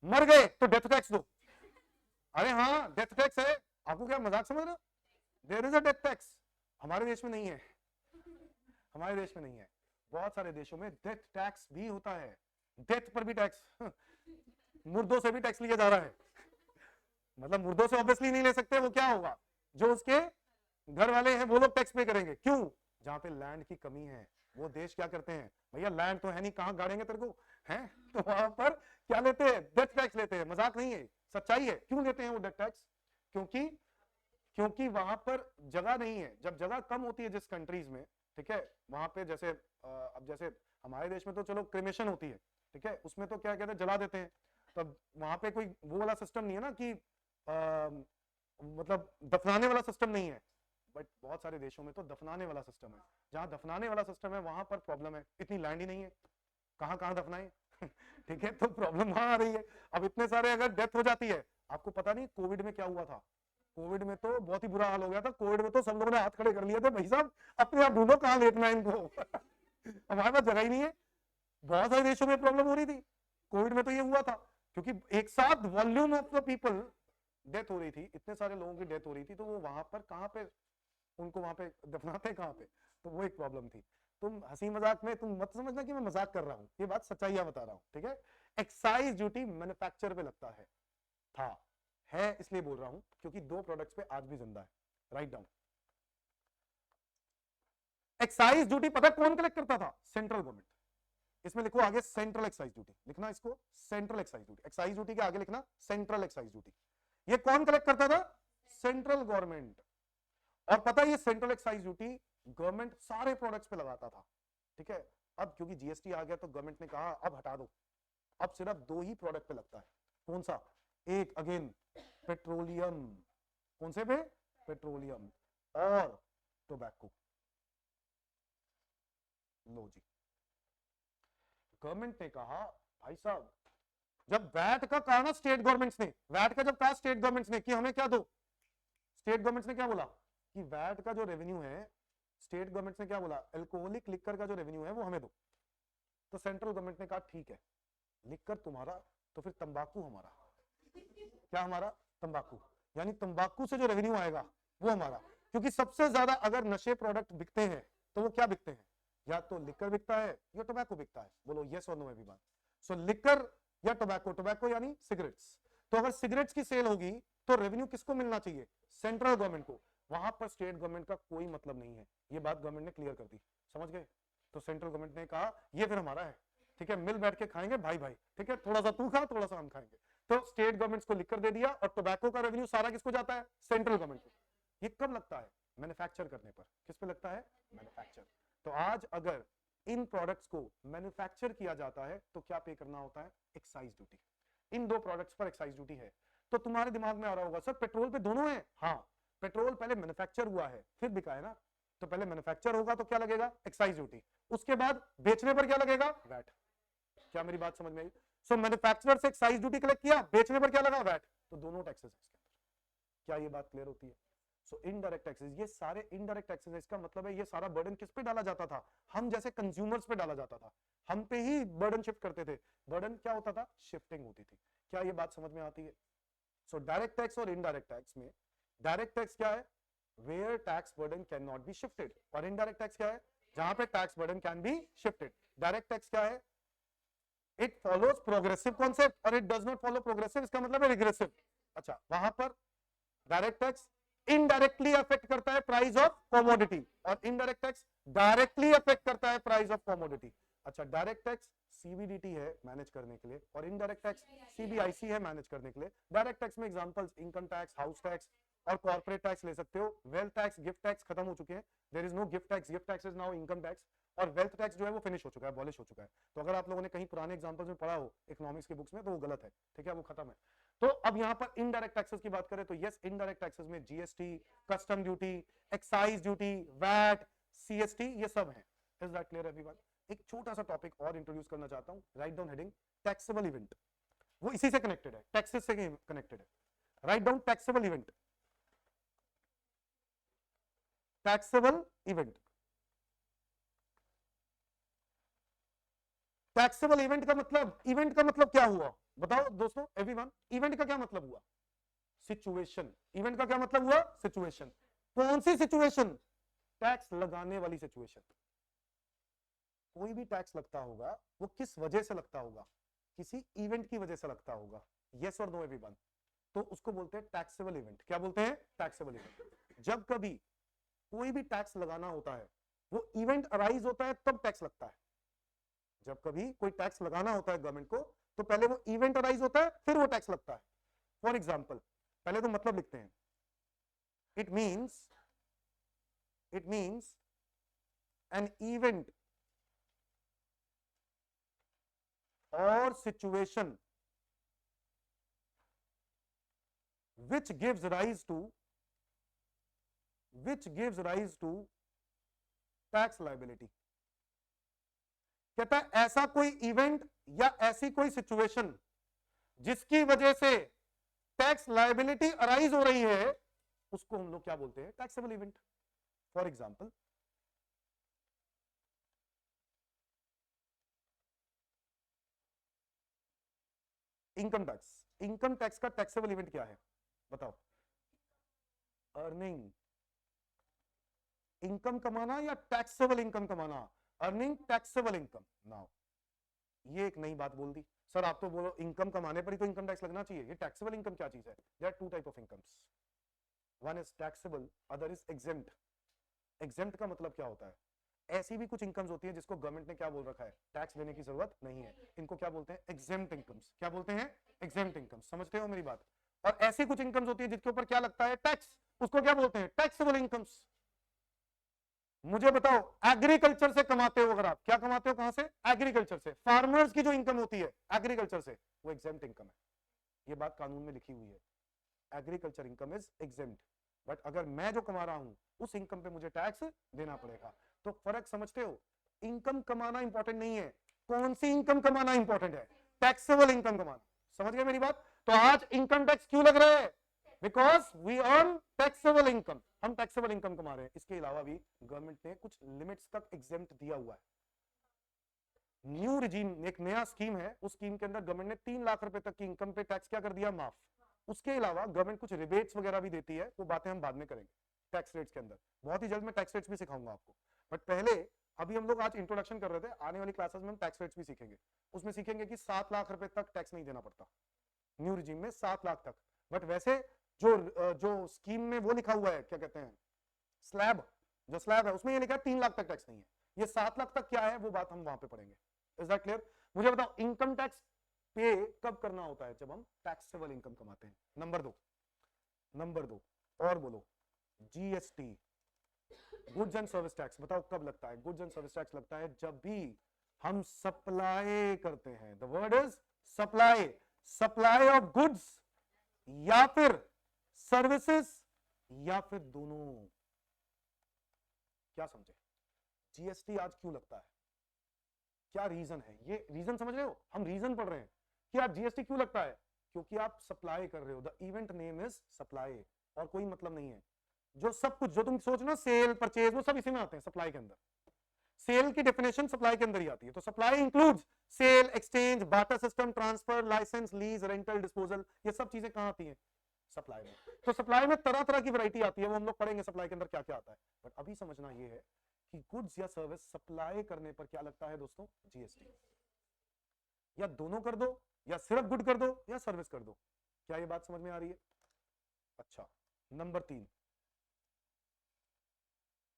मर गए तो डेथ टैक्स दो। अरे हाँ, डेथ टैक्स है। आपको क्या मजाक समझ रहे हो? There is a death tax. हमारे देश में नहीं है, हमारे देश में नहीं है। बहुत सारे देशों में डेथ टैक्स भी होता है, डेथ पर भी टैक्स। मुर्दों से भी टैक्स लिया जा रहा है। मतलब मुर्दों से ऑब्वियसली नहीं ले सकते, वो क्या होगा? जो उसके घर वाले हैं वो लोग टैक्स पे करेंगे। क्यों? जहां पे लैंड की कमी है वो देश क्या करते हैं? भैया लैंड तो है नहीं, कहां गाड़ेंगे तेरे को, हैं? तो वहां पर क्या लेते हैं? डेथ टैक्स लेते हैं। मजाक नहीं है, सच्चाई है। क्यों लेते हैं वो डेथ टैक्स? क्योंकि क्योंकि वहां पर जगह नहीं है। जब जगह कम होती है जिस कंट्रीज में, ठीक है, वहां पे जैसे अब जैसे हमारे देश में तो चलो क्रिमेशन होती है, ठीक है, उसमें तो क्या कहते हैं, जला देते हैं। तब वहां पे कोई वो वाला सिस्टम नहीं है ना कि मतलब दफनाने वाला सिस्टम नहीं है। बट बहुत सारे देशों में तो दफनाने वाला सिस्टम है। जहां दफनाने वाला सिस्टम है वहां पर प्रॉब्लम है, इतनी लैंड ही नहीं है, कहां कहां दफनाए। ठीक है, तो प्रॉब्लम वहां आ रही है। अब इतने सारे अगर डेथ हो जाती है, आपको पता नहीं कोविड में क्या हुआ था? कोविड में तो बहुत ही बुरा हाल हो गया था। कोविड में तो सब लोगों ने हाथ खड़े कर लिए थे, भाई साहब अपने आप ढूंढो कहां लेटना है इनको। हमारे पास जगह ही नहीं है। बहुत सारे देशों में प्रॉब्लम हो रही थी। कोविड में तो ये हुआ था क्योंकि एक साथ volume of the people death हो रही थी, इतने सारे लोगों की डेथ हो रही थी, तो वो वहां पर कहां पे उनको वहां पे दफनाते कहां पे? तो वो एक प्रॉब्लम थी। तुम हंसी मजाक में तुम मत समझना कि मैं मजाक कर रहा हूं, ये बात सच्चाई बता रहा हूं, ठीक है। एक्साइज ड्यूटी मैन्युफैक्चर पे लगता है, था, है इसलिए बोल रहा हूं क्योंकि दो प्रोडक्ट्स पे आज भी जिंदा है। Write down. एक्साइज ड्यूटी पता कौन कलेक्ट करता था? Central government. इसमें लिखो आगे सेंट्रल एक्साइज ड्यूटी, लिखना इसको central excise duty. Excise duty के आगे लिखना सेंट्रल एक्साइज ड्यूटी। ये कौन कलेक्ट करता था? Central government. और पता है ये सेंट्रल एक्साइज ड्यूटी गवर्नमेंट सारे प्रोडक्ट्स पे लगाता था, ठीक है। अब क्योंकि जीएसटी आ गया तो गवर्नमेंट ने कहा अब हटा दो, अब सिर्फ दो ही प्रोडक्ट पे लगता है। कौन सा? एक अगेन पेट्रोलियम। कौन से पे? पेट्रोलियम और टोबैको। लो जी, गवर्नमेंट ने कहा भाई साहब, जब वैट का कहा ना स्टेट गवर्नमेंट्स ने, वैट का जब कहा स्टेट गवर्नमेंट्स ने कि हमें क्या दो, स्टेट गवर्नमेंट्स ने क्या बोला कि वैट का जो रेवेन्यू है, स्टेट गवर्नमेंट्स ने क्या बोला, अल्कोहलिक लिकर का जो रेवेन्यू है वो हमें दो। तो सेंट्रल गवर्नमेंट ने कहा ठीक है, लिकर तुम्हारा तो फिर तंबाकू हमारा। क्या हमारा? तंबाकू। यानी तंबाकू से जो रेवेन्यू आएगा वो हमारा, क्योंकि सबसे ज्यादा अगर नशे प्रोडक्ट बिकते हैं तो वो क्या बिकते हैं? या तो लिकर बिकता है या टोबैको बिकता है, बोलो यस और नो एवरीवन। सो लिकर या टोबैको, टोबैको यानी सिगरेट्स, तो अगर सिगरेट्स की सेल होगी तो रेवेन्यू किसको मिलना चाहिए, सेंट्रल गवर्नमेंट को, वहां पर स्टेट गवर्नमेंट का कोई मतलब नहीं है, ये बात गवर्नमेंट ने क्लियर कर दी, समझ गए। तो सेंट्रल गवर्नमेंट ने कहा ये फिर हमारा है, ठीक है, मिल बैठ के खाएंगे भाई भाई, ठीक है, थोड़ा सा तू खा थोड़ा सा हम खाएंगे। तो स्टेट गवर्नमेंट को लिकर दे दिया और टोबैको का रेवेन्यू सारा किसको जाता है, सेंट्रल गवर्नमेंट को। ये कब लगता है, मैन्युफैक्चर करने पर, किस पे लगता है, मैन्युफैक्चर। तो आज अगर इन प्रोडक्ट्स को मैन्युफैक्चर किया जाता है तो क्या पे करना होता है, एक्साइज ड्यूटी। इन दो प्रोडक्ट्स पर एक्साइज ड्यूटी है। तो तुम्हारे दिमाग में आ रहा होगा सर पेट्रोल पे दोनों है, हाँ, पेट्रोल पहले मैन्युफैक्चर हुआ है फिर बिका है ना, तो पहले मैन्युफैक्चर होगा तो क्या लगेगा, एक्साइज ड्यूटी, उसके बाद बेचने पर क्या लगेगा, वैट। क्या मेरी बात समझ में आई। सो मैन्युफैक्चरर से एक्साइज ड्यूटी कलेक्ट किया, बेचने पर क्या लगा, वैट, तो दोनों टैक्सेस है इसके अंदर। क्या ये बात क्लियर होती है। सो इनडायरेक्ट टैक्सेस, ये सारे इनडायरेक्ट टैक्सेस है, इसका मतलब है ये सारा बर्डन किस पे डाला जाता था, हम जैसे कंज्यूमर्स पे डाला जाता था, हम पे ही बर्डन शिफ्ट करते थे। बर्डन क्या होता था, शिफ्टिंग होती थी। क्या ये बात समझ में आती है। सो डायरेक्ट टैक्स और इनडायरेक्ट टैक्स में, डायरेक्ट टैक्स क्या है, where tax burden can not be shifted, और इनडायरेक्ट टैक्स क्या है, जहां पे tax burden can be shifted. Direct tax क्या है, इट फॉलोज प्रोग्रेसिव कॉन्सेप्ट और it does not follow progressive, इसका मतलब है रिग्रेसिव। अच्छा, वहां पर डायरेक्ट टैक्स इनडायरेक्टली अफेक्ट करता है प्राइस ऑफ कमोडिटी और इनडायरेक्ट टैक्स डायरेक्टली अफेक्ट करता है प्राइस ऑफ कमोडिटी। अच्छा, डायरेक्ट टैक्स सीबीडीटी है मैनेज करने के लिए और इनडायरेक्ट टैक्स सीबीआईसी है मैनेज करने के लिए। डायरेक्ट टैक्स में examples income tax, house tax और कॉर्पोरेट टैक्स ले सकते हो। वेल्थ टैक्स, गिफ्ट टैक्स खत्म हो चुके हैं, there is no gift tax, gift tax is now income tax, और वेल्थ टैक्स जो है वो फिनिश हो चुका है, अबॉलिश हो चुका है। तो अगर आप लोगों ने कहीं पुराने एग्जांपल्स में पढ़ा हो इकोनॉमिक्स की बुक्स में तो वो गलत है, ठीक है, वो खत्म है। तो अब यहां पर इनडायरेक्ट टैक्सेस की बात करें तो यस, इनडायरेक्ट टैक्सेस में GST, custom duty, excise duty, VAT, CST, ये सब है। Is that clear everyone. एक छोटा सा टॉपिक और इंट्रोड्यूस करना चाहता हूं, write down heading taxable event, वो इसी से कनेक्टेड है, टैक्सेस से कनेक्टेड है। Write down taxable event, taxable event. Taxable event का मतलब, इवेंट का मतलब क्या हुआ बताओ दोस्तों, एवरीवन, इवेंट का क्या मतलब हुआ, सिचुएशन। इवेंट का क्या मतलब हुआ, सिचुएशन। कौन सी सिचुएशन, टैक्स लगाने वाली सिचुएशन। कोई भी टैक्स लगता होगा वो किस वजह से लगता होगा, किसी इवेंट की वजह से लगता होगा, यस और नो एवरीवन। तो उसको बोलते हैं टैक्सेबल इवेंट। क्या बोलते हैं, टैक्सेबल इवेंट। जब कभी कोई भी टैक्स लगाना होता है वो इवेंट अराइज होता है तब टैक्स लगता है। जब कभी कोई टैक्स लगाना होता है गवर्नमेंट को तो पहले वो इवेंट अराइज होता है फिर वो टैक्स लगता है। फॉर एग्जाम्पल, पहले तो मतलब लिखते हैं, इट मीन्स एन इवेंट और situation which gives rise to tax liability। कहता है ऐसा कोई इवेंट या ऐसी कोई सिचुएशन जिसकी वजह से टैक्स लायबिलिटी अराइज हो रही है उसको हम लोग क्या बोलते हैं, taxable event. For example, income tax. Income tax का टैक्सेबल इवेंट क्या है बताओ, अर्निंग, इनकम कमाना या टैक्सेबल इनकम कमाना, अर्निंग टैक्सेबल इनकम। नाउ ये एक नई बात बोल दी, सर आप तो बोलो इनकम कमाने पर ही तो इनकम टैक्स लगना चाहिए, ये टैक्सेबल इनकम क्या चीज है। There are two type of incomes, one is taxable, other is exempt. Exempt का मतलब क्या होता है, ऐसी भी कुछ इनकम्स होती है जिसको गवर्नमेंट ने क्या बोल रखा है, टैक्स देने की जरूरत नहीं है, इनको क्या बोलते हैं, एग्जेम्प्ट इनकम्स। क्या बोलते हैं, एग्जेम्प्ट इनकम्स। समझते हो मेरी बात। और ऐसी कुछ इनकम्स होती है जिसके ऊपर क्या लगता है, टैक्स, उसको क्या बोलते हैं, टैक्सेबल इनकम्स। मुझे बताओ, एग्रीकल्चर से कमाते हो अगर आप, क्या कमाते हो, कहां से, एग्रीकल्चर से। फार्मर्स की जो इनकम होती है एग्रीकल्चर से वो एग्जेम्प्ट इनकम है, ये बात कानून में लिखी हुई है, agriculture income is exempt. But अगर मैं जो कमा रहा हूं उस इनकम पे मुझे टैक्स देना पड़ेगा। तो फर्क समझते हो, इनकम कमाना इंपॉर्टेंट नहीं है, कौन सी इनकम कमाना इंपॉर्टेंट है, टैक्सेबल इनकम कमाना। समझ गए मेरी बात। तो आज इनकम टैक्स क्यों लग रहा है, because we earn taxable income, हम टैक्सेबल इनकम कमा रहे हैं। इसके अलावा भी गवर्नमेंट ने कुछ लिमिट्स तक एग्जेम्प्ट दिया हुआ है। न्यू रिजीम, एक नया स्कीम है, उस स्कीम के अंदर गवर्नमेंट ने 3 लाख रुपए तक की इनकम पे टैक्स क्या कर दिया, माफ। उसके अलावा गवर्नमेंट कुछ रिबेट्स वगैरह भी देती है, वो बातें हम बाद में करेंगे टैक्स रेट्स के अंदर, बहुत ही जल्द मैं टैक्स रेट्स भी सिखाऊंगा आपको। बट पहले अभी हम लोग आज इंट्रोडक्शन कर रहे थे, आने वाली क्लासेस में हम टैक्स रेट्स भी सीखेंगे, उसमें सीखेंगे कि 7 लाख रुपए तक टैक्स नहीं देना पड़ता न्यू रिजीम में, 7 लाख तक। बट वैसे जो स्कीम में वो लिखा हुआ है, क्या कहते हैं, स्लैब, जो स्लैब है उसमें ये लिखा है 3 लाख तक टैक्स नहीं है। ये 7 लाख तक क्या है वो बात हम वहां पे पढ़ेंगे। Is that clear? मुझे बताओ इनकम टैक्स पे कब करना होता है? जब हम टैक्सेबल इनकम कमाते हैं। नंबर 2 और बोलो, GST, goods and service tax, बताओ कब लगता है? गुड्स एंड सर्विस टैक्स लगता है जब भी हम सप्लाई करते हैं। The word is supply, supply of goods या फिर सर्विसेज या फिर दोनों। क्या समझे? जीएसटी आज क्यों लगता है, क्या रीजन है? ये रीजन समझ रहे हो? हम रीजन पढ़ रहे हैं कि आप जीएसटी क्यों लगता है, क्योंकि आप सप्लाई कर रहे हो। The event name is supply, और कोई मतलब नहीं है। जो सब कुछ जो तुम सोच ना, सेल परचेज, वो सब इसी में आते हैं, सप्लाई के अंदर। सेल की डेफिनेशन सप्लाई के अंदर ही आती है। तो supply includes sale, exchange, barter system, transfer, licence, lease, rental, disposal, ये सब चीजें कहां आती हैं? सप्लाई में। तो सप्लाई में तरह तरह की वैरायटी आती है, वो हम लोग पढ़ेंगे सप्लाई के अंदर क्या क्या आता है। बट अभी समझना ये है कि गुड्स या सर्विस सप्लाई करने पर क्या लगता है दोस्तों? जीएसटी। या दोनों कर दो, या सिर्फ गुड कर दो, या सर्विस कर दो। क्या ये बात समझ में आ रही है? अच्छा, नंबर 3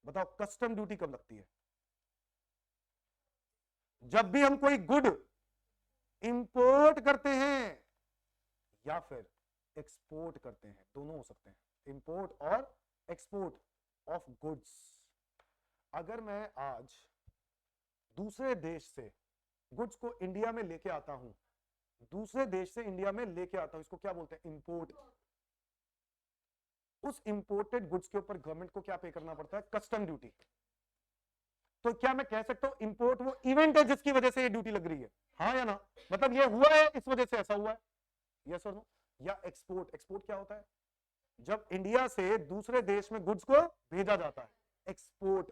बताओ, कस्टम ड्यूटी कब लगती है? जब भी हम कोई गुड इंपोर्ट करते हैं या फिर एक्सपोर्ट करते हैं, दोनों हो सकते हैं, इंपोर्ट और एक्सपोर्ट ऑफ गुड्स। अगर मैं आज दूसरे देश से गुड्स को इंडिया में लेके आता हूं, दूसरे देश से इंडिया में लेके आता हूं, इसको क्या बोलते हैं? इंपोर्ट। उस इंपोर्टेड गुड्स के ऊपर गवर्नमेंट को क्या पे करना पड़ता है? Custom duty. तो क्या मैं कह सकता हूं इंपोर्ट वो इवेंट है जिसकी वजह से ये ड्यूटी लग रही है? हाँ या ना? मतलब ये हुआ है, इस वजह से ऐसा हुआ है, यस और नो? या एक्सपोर्ट, एक्सपोर्ट क्या होता है? जब इंडिया से दूसरे देश में गुड्स को भेजा जाता है, एक्सपोर्ट।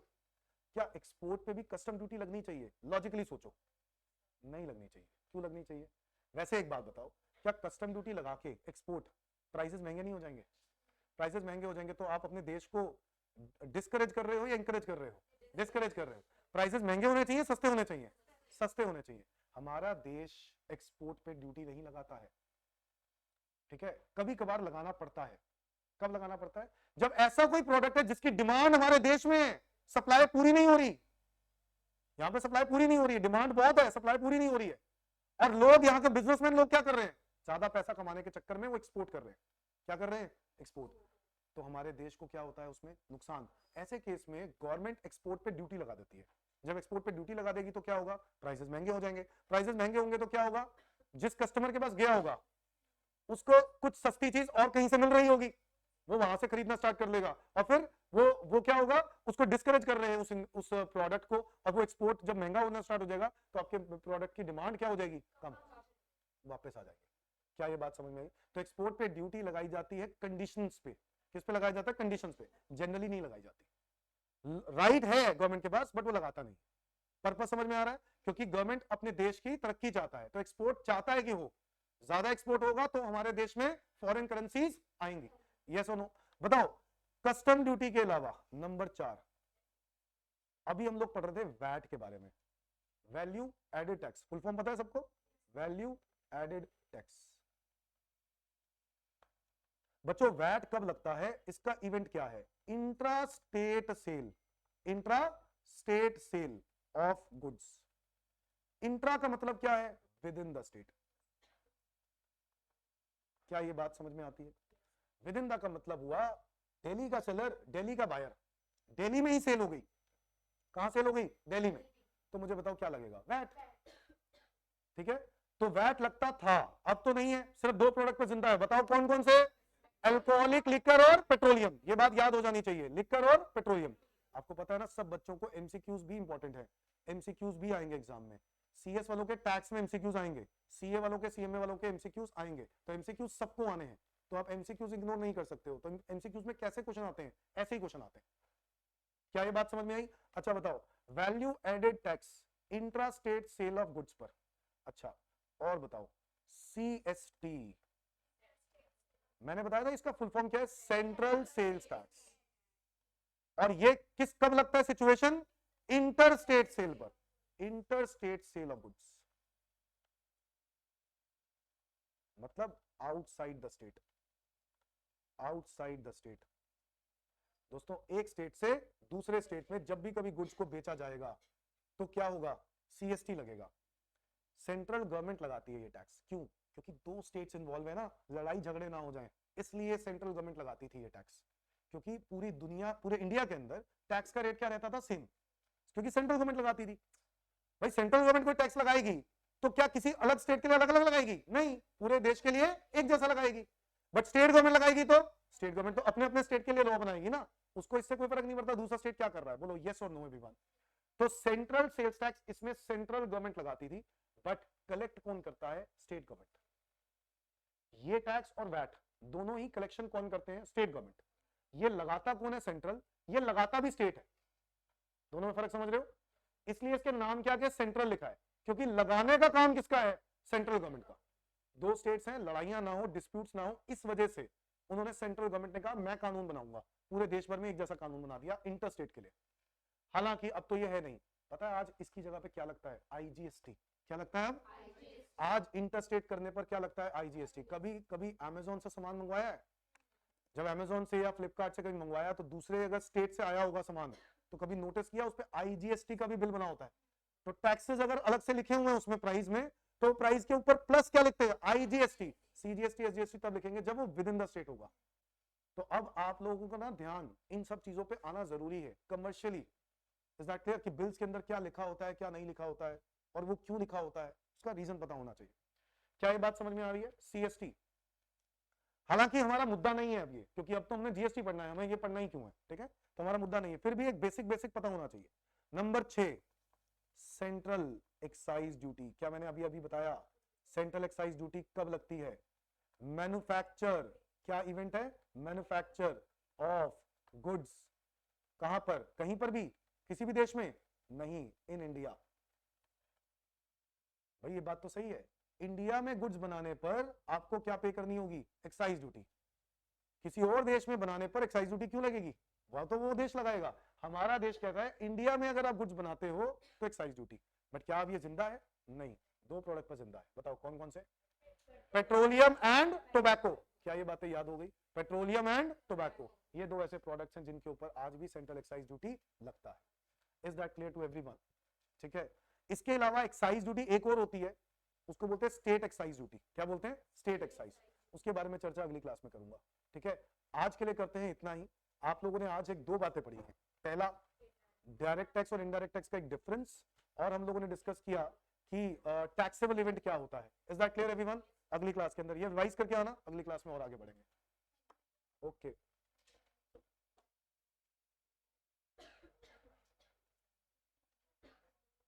क्या एक्सपोर्ट पे भी कस्टम ड्यूटी लगनी चाहिए? लॉजिकली सोचो, नहीं लगनी चाहिए। क्यों लगनी चाहिए? वैसे एक बात बताओ, क्या कस्टम ड्यूटी लगा के एक्सपोर्ट प्राइसेस महंगे नहीं हो जाएंगे? प्राइसेस महंगे हो जाएंगे तो आप अपने देश को डिस्करेज कर रहे हो या इंकरेज कर रहे हो? डिस्करेज कर रहे हो। प्राइसेस महंगे होने चाहिए, सस्ते होने चाहिए? सस्ते होने चाहिए। हमारा देश एक्सपोर्ट पे ड्यूटी नहीं लगाता है, ठीक है, कभी कभार लगाना पड़ता है। कब लगाना पड़ता है? जब ऐसा कोई प्रोडक्ट है जिसकी डिमांड हमारे देश में है, सप्लाई पूरी नहीं हो रही, यहां पे सप्लाई पूरी नहीं हो रही है, डिमांड बहुत है, सप्लाई पूरी नहीं हो रही है, और लोग यहाँ के बिजनेसमैन लोग क्या कर रहे हैं? ज्यादा पैसा कमाने के चक्कर में वो एक्सपोर्ट कर रहे हैं। क्या कर रहे हैं? एक्सपोर्ट। तो हमारे देश को क्या होता है उसमें? नुकसान। ऐसे केस में गवर्नमेंट एक्सपोर्ट पे ड्यूटी लगा देती है। जब एक्सपोर्ट पे ड्यूटी लगा देगी तो क्या होगा? प्राइसेस महंगे हो जाएंगे। प्राइसेस महंगे होंगे तो क्या होगा? जिस कस्टमर के पास गया होगा उसको कुछ सस्ती चीज और कहीं से मिल रही होगी, वो वहां से खरीदना स्टार्ट कर लेगा, और फिर वो क्या होगा? उसको डिस्करेज कर रहे हैं उस प्रोडक्ट को, और वो एक्सपोर्ट जब महंगा होना स्टार्ट हो जाएगा तो आपके प्रोडक्ट की डिमांड क्या हो जाएगी? कम, वापस आ जाएगी। क्या ये बात समझ में आई? तो एक्सपोर्ट पे ड्यूटी लगाई जाती है कंडीशंस पे। किस पे लगाया जाता है? कंडीशंस पे। जनरली नहीं लगाई जाती। राइट है गवर्नमेंट के पास, बट वो लगाता नहीं। पर्पस समझ में आ रहा है? क्योंकि गवर्नमेंट अपने देश की तरक्की चाहता है, तो एक्सपोर्ट चाहता है कि हो, ज्यादा एक्सपोर्ट होगा तो हमारे देश में फॉरेन करेंसीज आएंगी। यस और नो? बताओ, कस्टम ड्यूटी के अलावा नंबर 4, अभी हम लोग पढ़ रहे थे वैट के बारे में, value added tax. Full form पता है सबको? Value added tax. बच्चों वैट कब लगता है? इसका इवेंट क्या है? Intra state sale, intra state sale of goods. Intra का मतलब क्या है? Within the state. क्या ये बात समझ में आती है? विद इन द का मतलब हुआ दिल्ली का सेलर, दिल्ली का बायर, दिल्ली में ही सेल हो गई। कहां सेल हो गई? दिल्ली में। तो मुझे बताओ क्या लगेगा? वैट। ठीक है, तो वैट लगता था, अब तो नहीं है, सिर्फ 2 प्रोडक्ट पे जिंदा है। बताओ कौन कौन से? अल्कोहलिक लिकर और पेट्रोलियम। ये बात याद हो जानी चाहिए, लिकर और पेट्रोलियम। आपको पता है ना, सब बच्चों को एमसीक्यूज भी इंपॉर्टेंट है, एमसीक्यूज भी आएंगे एग्जाम में। सीएस वालों के टैक्स में एमसीक्यूज आएंगे, सीए वालों के, सीएमए वालों के एमसीक्यूज आएंगे। तो एमसीक्यूज सबको आने हैं, तो आप एमसीक्यूज इग्नोर नहीं कर सकते हो। तो एमसीक्यूज में कैसे क्वेश्चन आते हैं? ऐसे ही क्वेश्चन आते हैं। क्या ये बात समझ में आई? अच्छा बताओ, value added tax intra state sale of goods पर। अच्छा, और बताओ, सीएसटी, मैंने बताया था इसका फुल फॉर्म क्या है? Central sales tax. और ये किस कब लगता है? सिचुएशन इंटर स्टेट सेल पर, inter state sale of goods मतलब outside the state, outside the state. दोस्तों एक स्टेट से दूसरे स्टेट में जब भी कभी गुड्स को बेचा जाएगा तो क्या होगा, सीएसटी लगेगा। सेंट्रल गवर्नमेंट लगाती है ये टैक्स, क्यों? क्योंकि दो स्टेट्स इन्वॉल्व है ना, लड़ाई झगड़े ना हो जाए, इसलिए सेंट्रल गवर्नमेंट लगाती थी ये टैक्स। क्योंकि पूरी दुनिया, पूरे इंडिया के अंदर टैक्स का रेट क्या रहता था, सेम, क्योंकि सेंट्रल गवर्नमेंट लगाती थी। भाई सेंट्रल गवर्नमेंट कोई टैक्स लगाएगी तो क्या किसी अलग स्टेट के लिए अलग अलग लगाएगी? नहीं, पूरे देश के लिए एक जैसा लगाएगी। बट स्टेट गवर्नमेंट लगाएगी तो स्टेट गवर्नमेंट तो अपने अपने स्टेट के लिए लॉ बनाएगी ना, उसको इससे कोई फर्क नहीं पड़ता दूसरा स्टेट क्या कर रहा है। बोलो यस और नो एवरीवन। तो सेंट्रल सेल्स टैक्स इसमें सेंट्रल गवर्नमेंट लगाती थी, बट कलेक्ट कौन करता है, स्टेट गवर्नमेंट। ये टैक्स और वैट दोनों ही कलेक्शन कौन करते हैं, स्टेट गवर्नमेंट। ये लगाता कौन है, सेंट्रल, ये लगाता भी स्टेट है। दोनों में फर्क समझ रहे हो? इसलिए इसके नाम क्या क्या सेंट्रल लिखा है, क्योंकि लगाने का काम किसका है, सेंट्रल गवर्नमेंट का। दो स्टेट्स हैं, लड़ाइयां ना हो, डिस्प्यूट्स ना हो, इस वजह से उन्होंने, सेंट्रल गवर्नमेंट ने कहा मैं कानून बनाऊंगा, पूरे देश भर में एक जैसा कानून बना दिया इंटर स्टेट के लिए। हालांकि अब तो यह है नहीं, पता है आज इसकी जगह पे क्या लगता है, आईजीएसटी। क्या लगता है अब? आज इंटर स्टेट करने पर क्या लगता है, आईजीएसटी। कभी कभी अमेजोन से सामान मंगवाया है? जब अमेजोन से या फ्लिपकार्ट से कभी मंगवाया तो दूसरे अगर स्टेट से आया होगा सामान तो कभी नोटिस किया उस पर आईजीएसटी का भी बिल बना होता है। तो टैक्सेस अगर अलग से लिखे हुए हैं उसमें प्राइस में, तो प्राइस के ऊपर प्लस क्या लिखते हैं, आईजीएसटी। सीजीएसटी एसजीएसटी तब लिखेंगे जब वो विद इन द स्टेट होगा। तो अब आप लोगों का ना ध्यान इन सब चीजों पे आना जरूरी है कमर्शियली। इज दैट क्लियर कि बिल्स के अंदर क्या लिखा होता है, क्या नहीं लिखा होता है, और वो क्यों लिखा होता है, उसका रीजन पता होना चाहिए। क्या ये बात समझ में आ रही है? सीएसटी हालांकि हमारा मुद्दा नहीं है अब ये, क्योंकि अब तो हमने जीएसटी पढ़ना है, हमें ये पढ़ना ही क्यों है, ठीक है, तो हमारा मुद्दा नहीं है, फिर भी एक बेसिक बेसिक पता होना चाहिए। Number 6 central excise duty. क्या मैंने अभी अभी बताया, सेंट्रल एक्साइज ड्यूटी कब लगती है, मैन्युफैक्चर, क्या इवेंट है, मैन्युफैक्चर ऑफ गुड्स, कहां पर, कहीं पर भी, किसी भी देश में नहीं, इन इंडिया। भाई ये बात तो सही है, इंडिया में गुड्स बनाने पर आपको क्या पे करनी होगी, एक्साइज ड्यूटी। किसी और देश में बनाने पर एक्साइज ड्यूटी क्यों लगेगी, वह तो वो देश लगाएगा। हमारा देश कहता है इंडिया में अगर आप गुड्स बनाते हो तो एक्साइज ड्यूटी। बट क्या अब ये जिंदा है? नहीं, दो प्रोडक्ट पर जिंदा है, बताओ कौन कौन से, पेट्रोलियम एंड टोबैको। क्या ये बातें याद हो गई, पेट्रोलियम एंड टोबैको, ये दो ऐसे प्रोडक्ट्स हैं जिनके ऊपर आज भी सेंट्रल एक्साइज ड्यूटी लगता है। Is that clear to everyone? ठीक है, इसके अलावा एक्साइज ड्यूटी एक और होती है, उसको बोलते हैं स्टेट एक्साइज ड्यूटी। क्या बोलते हैं, स्टेट एक्साइज। उसके बारे में चर्चा अगली क्लास में करूंगा, ठीक है। आज के लिए करते हैं इतना ही। आप लोगों ने आज एक दो बातें पढ़ी हैं, पहला डायरेक्ट टैक्स और इनडायरेक्ट टैक्स का एक डिफरेंस, और हम लोगों ने डिस्कस किया कि टैक्सेबल इवेंट क्या होता है। Is that clear everyone? अगली क्लास के अंदर ये रिवाइज करके आना, अगली क्लास में और आगे बढ़ेंगे। ओके।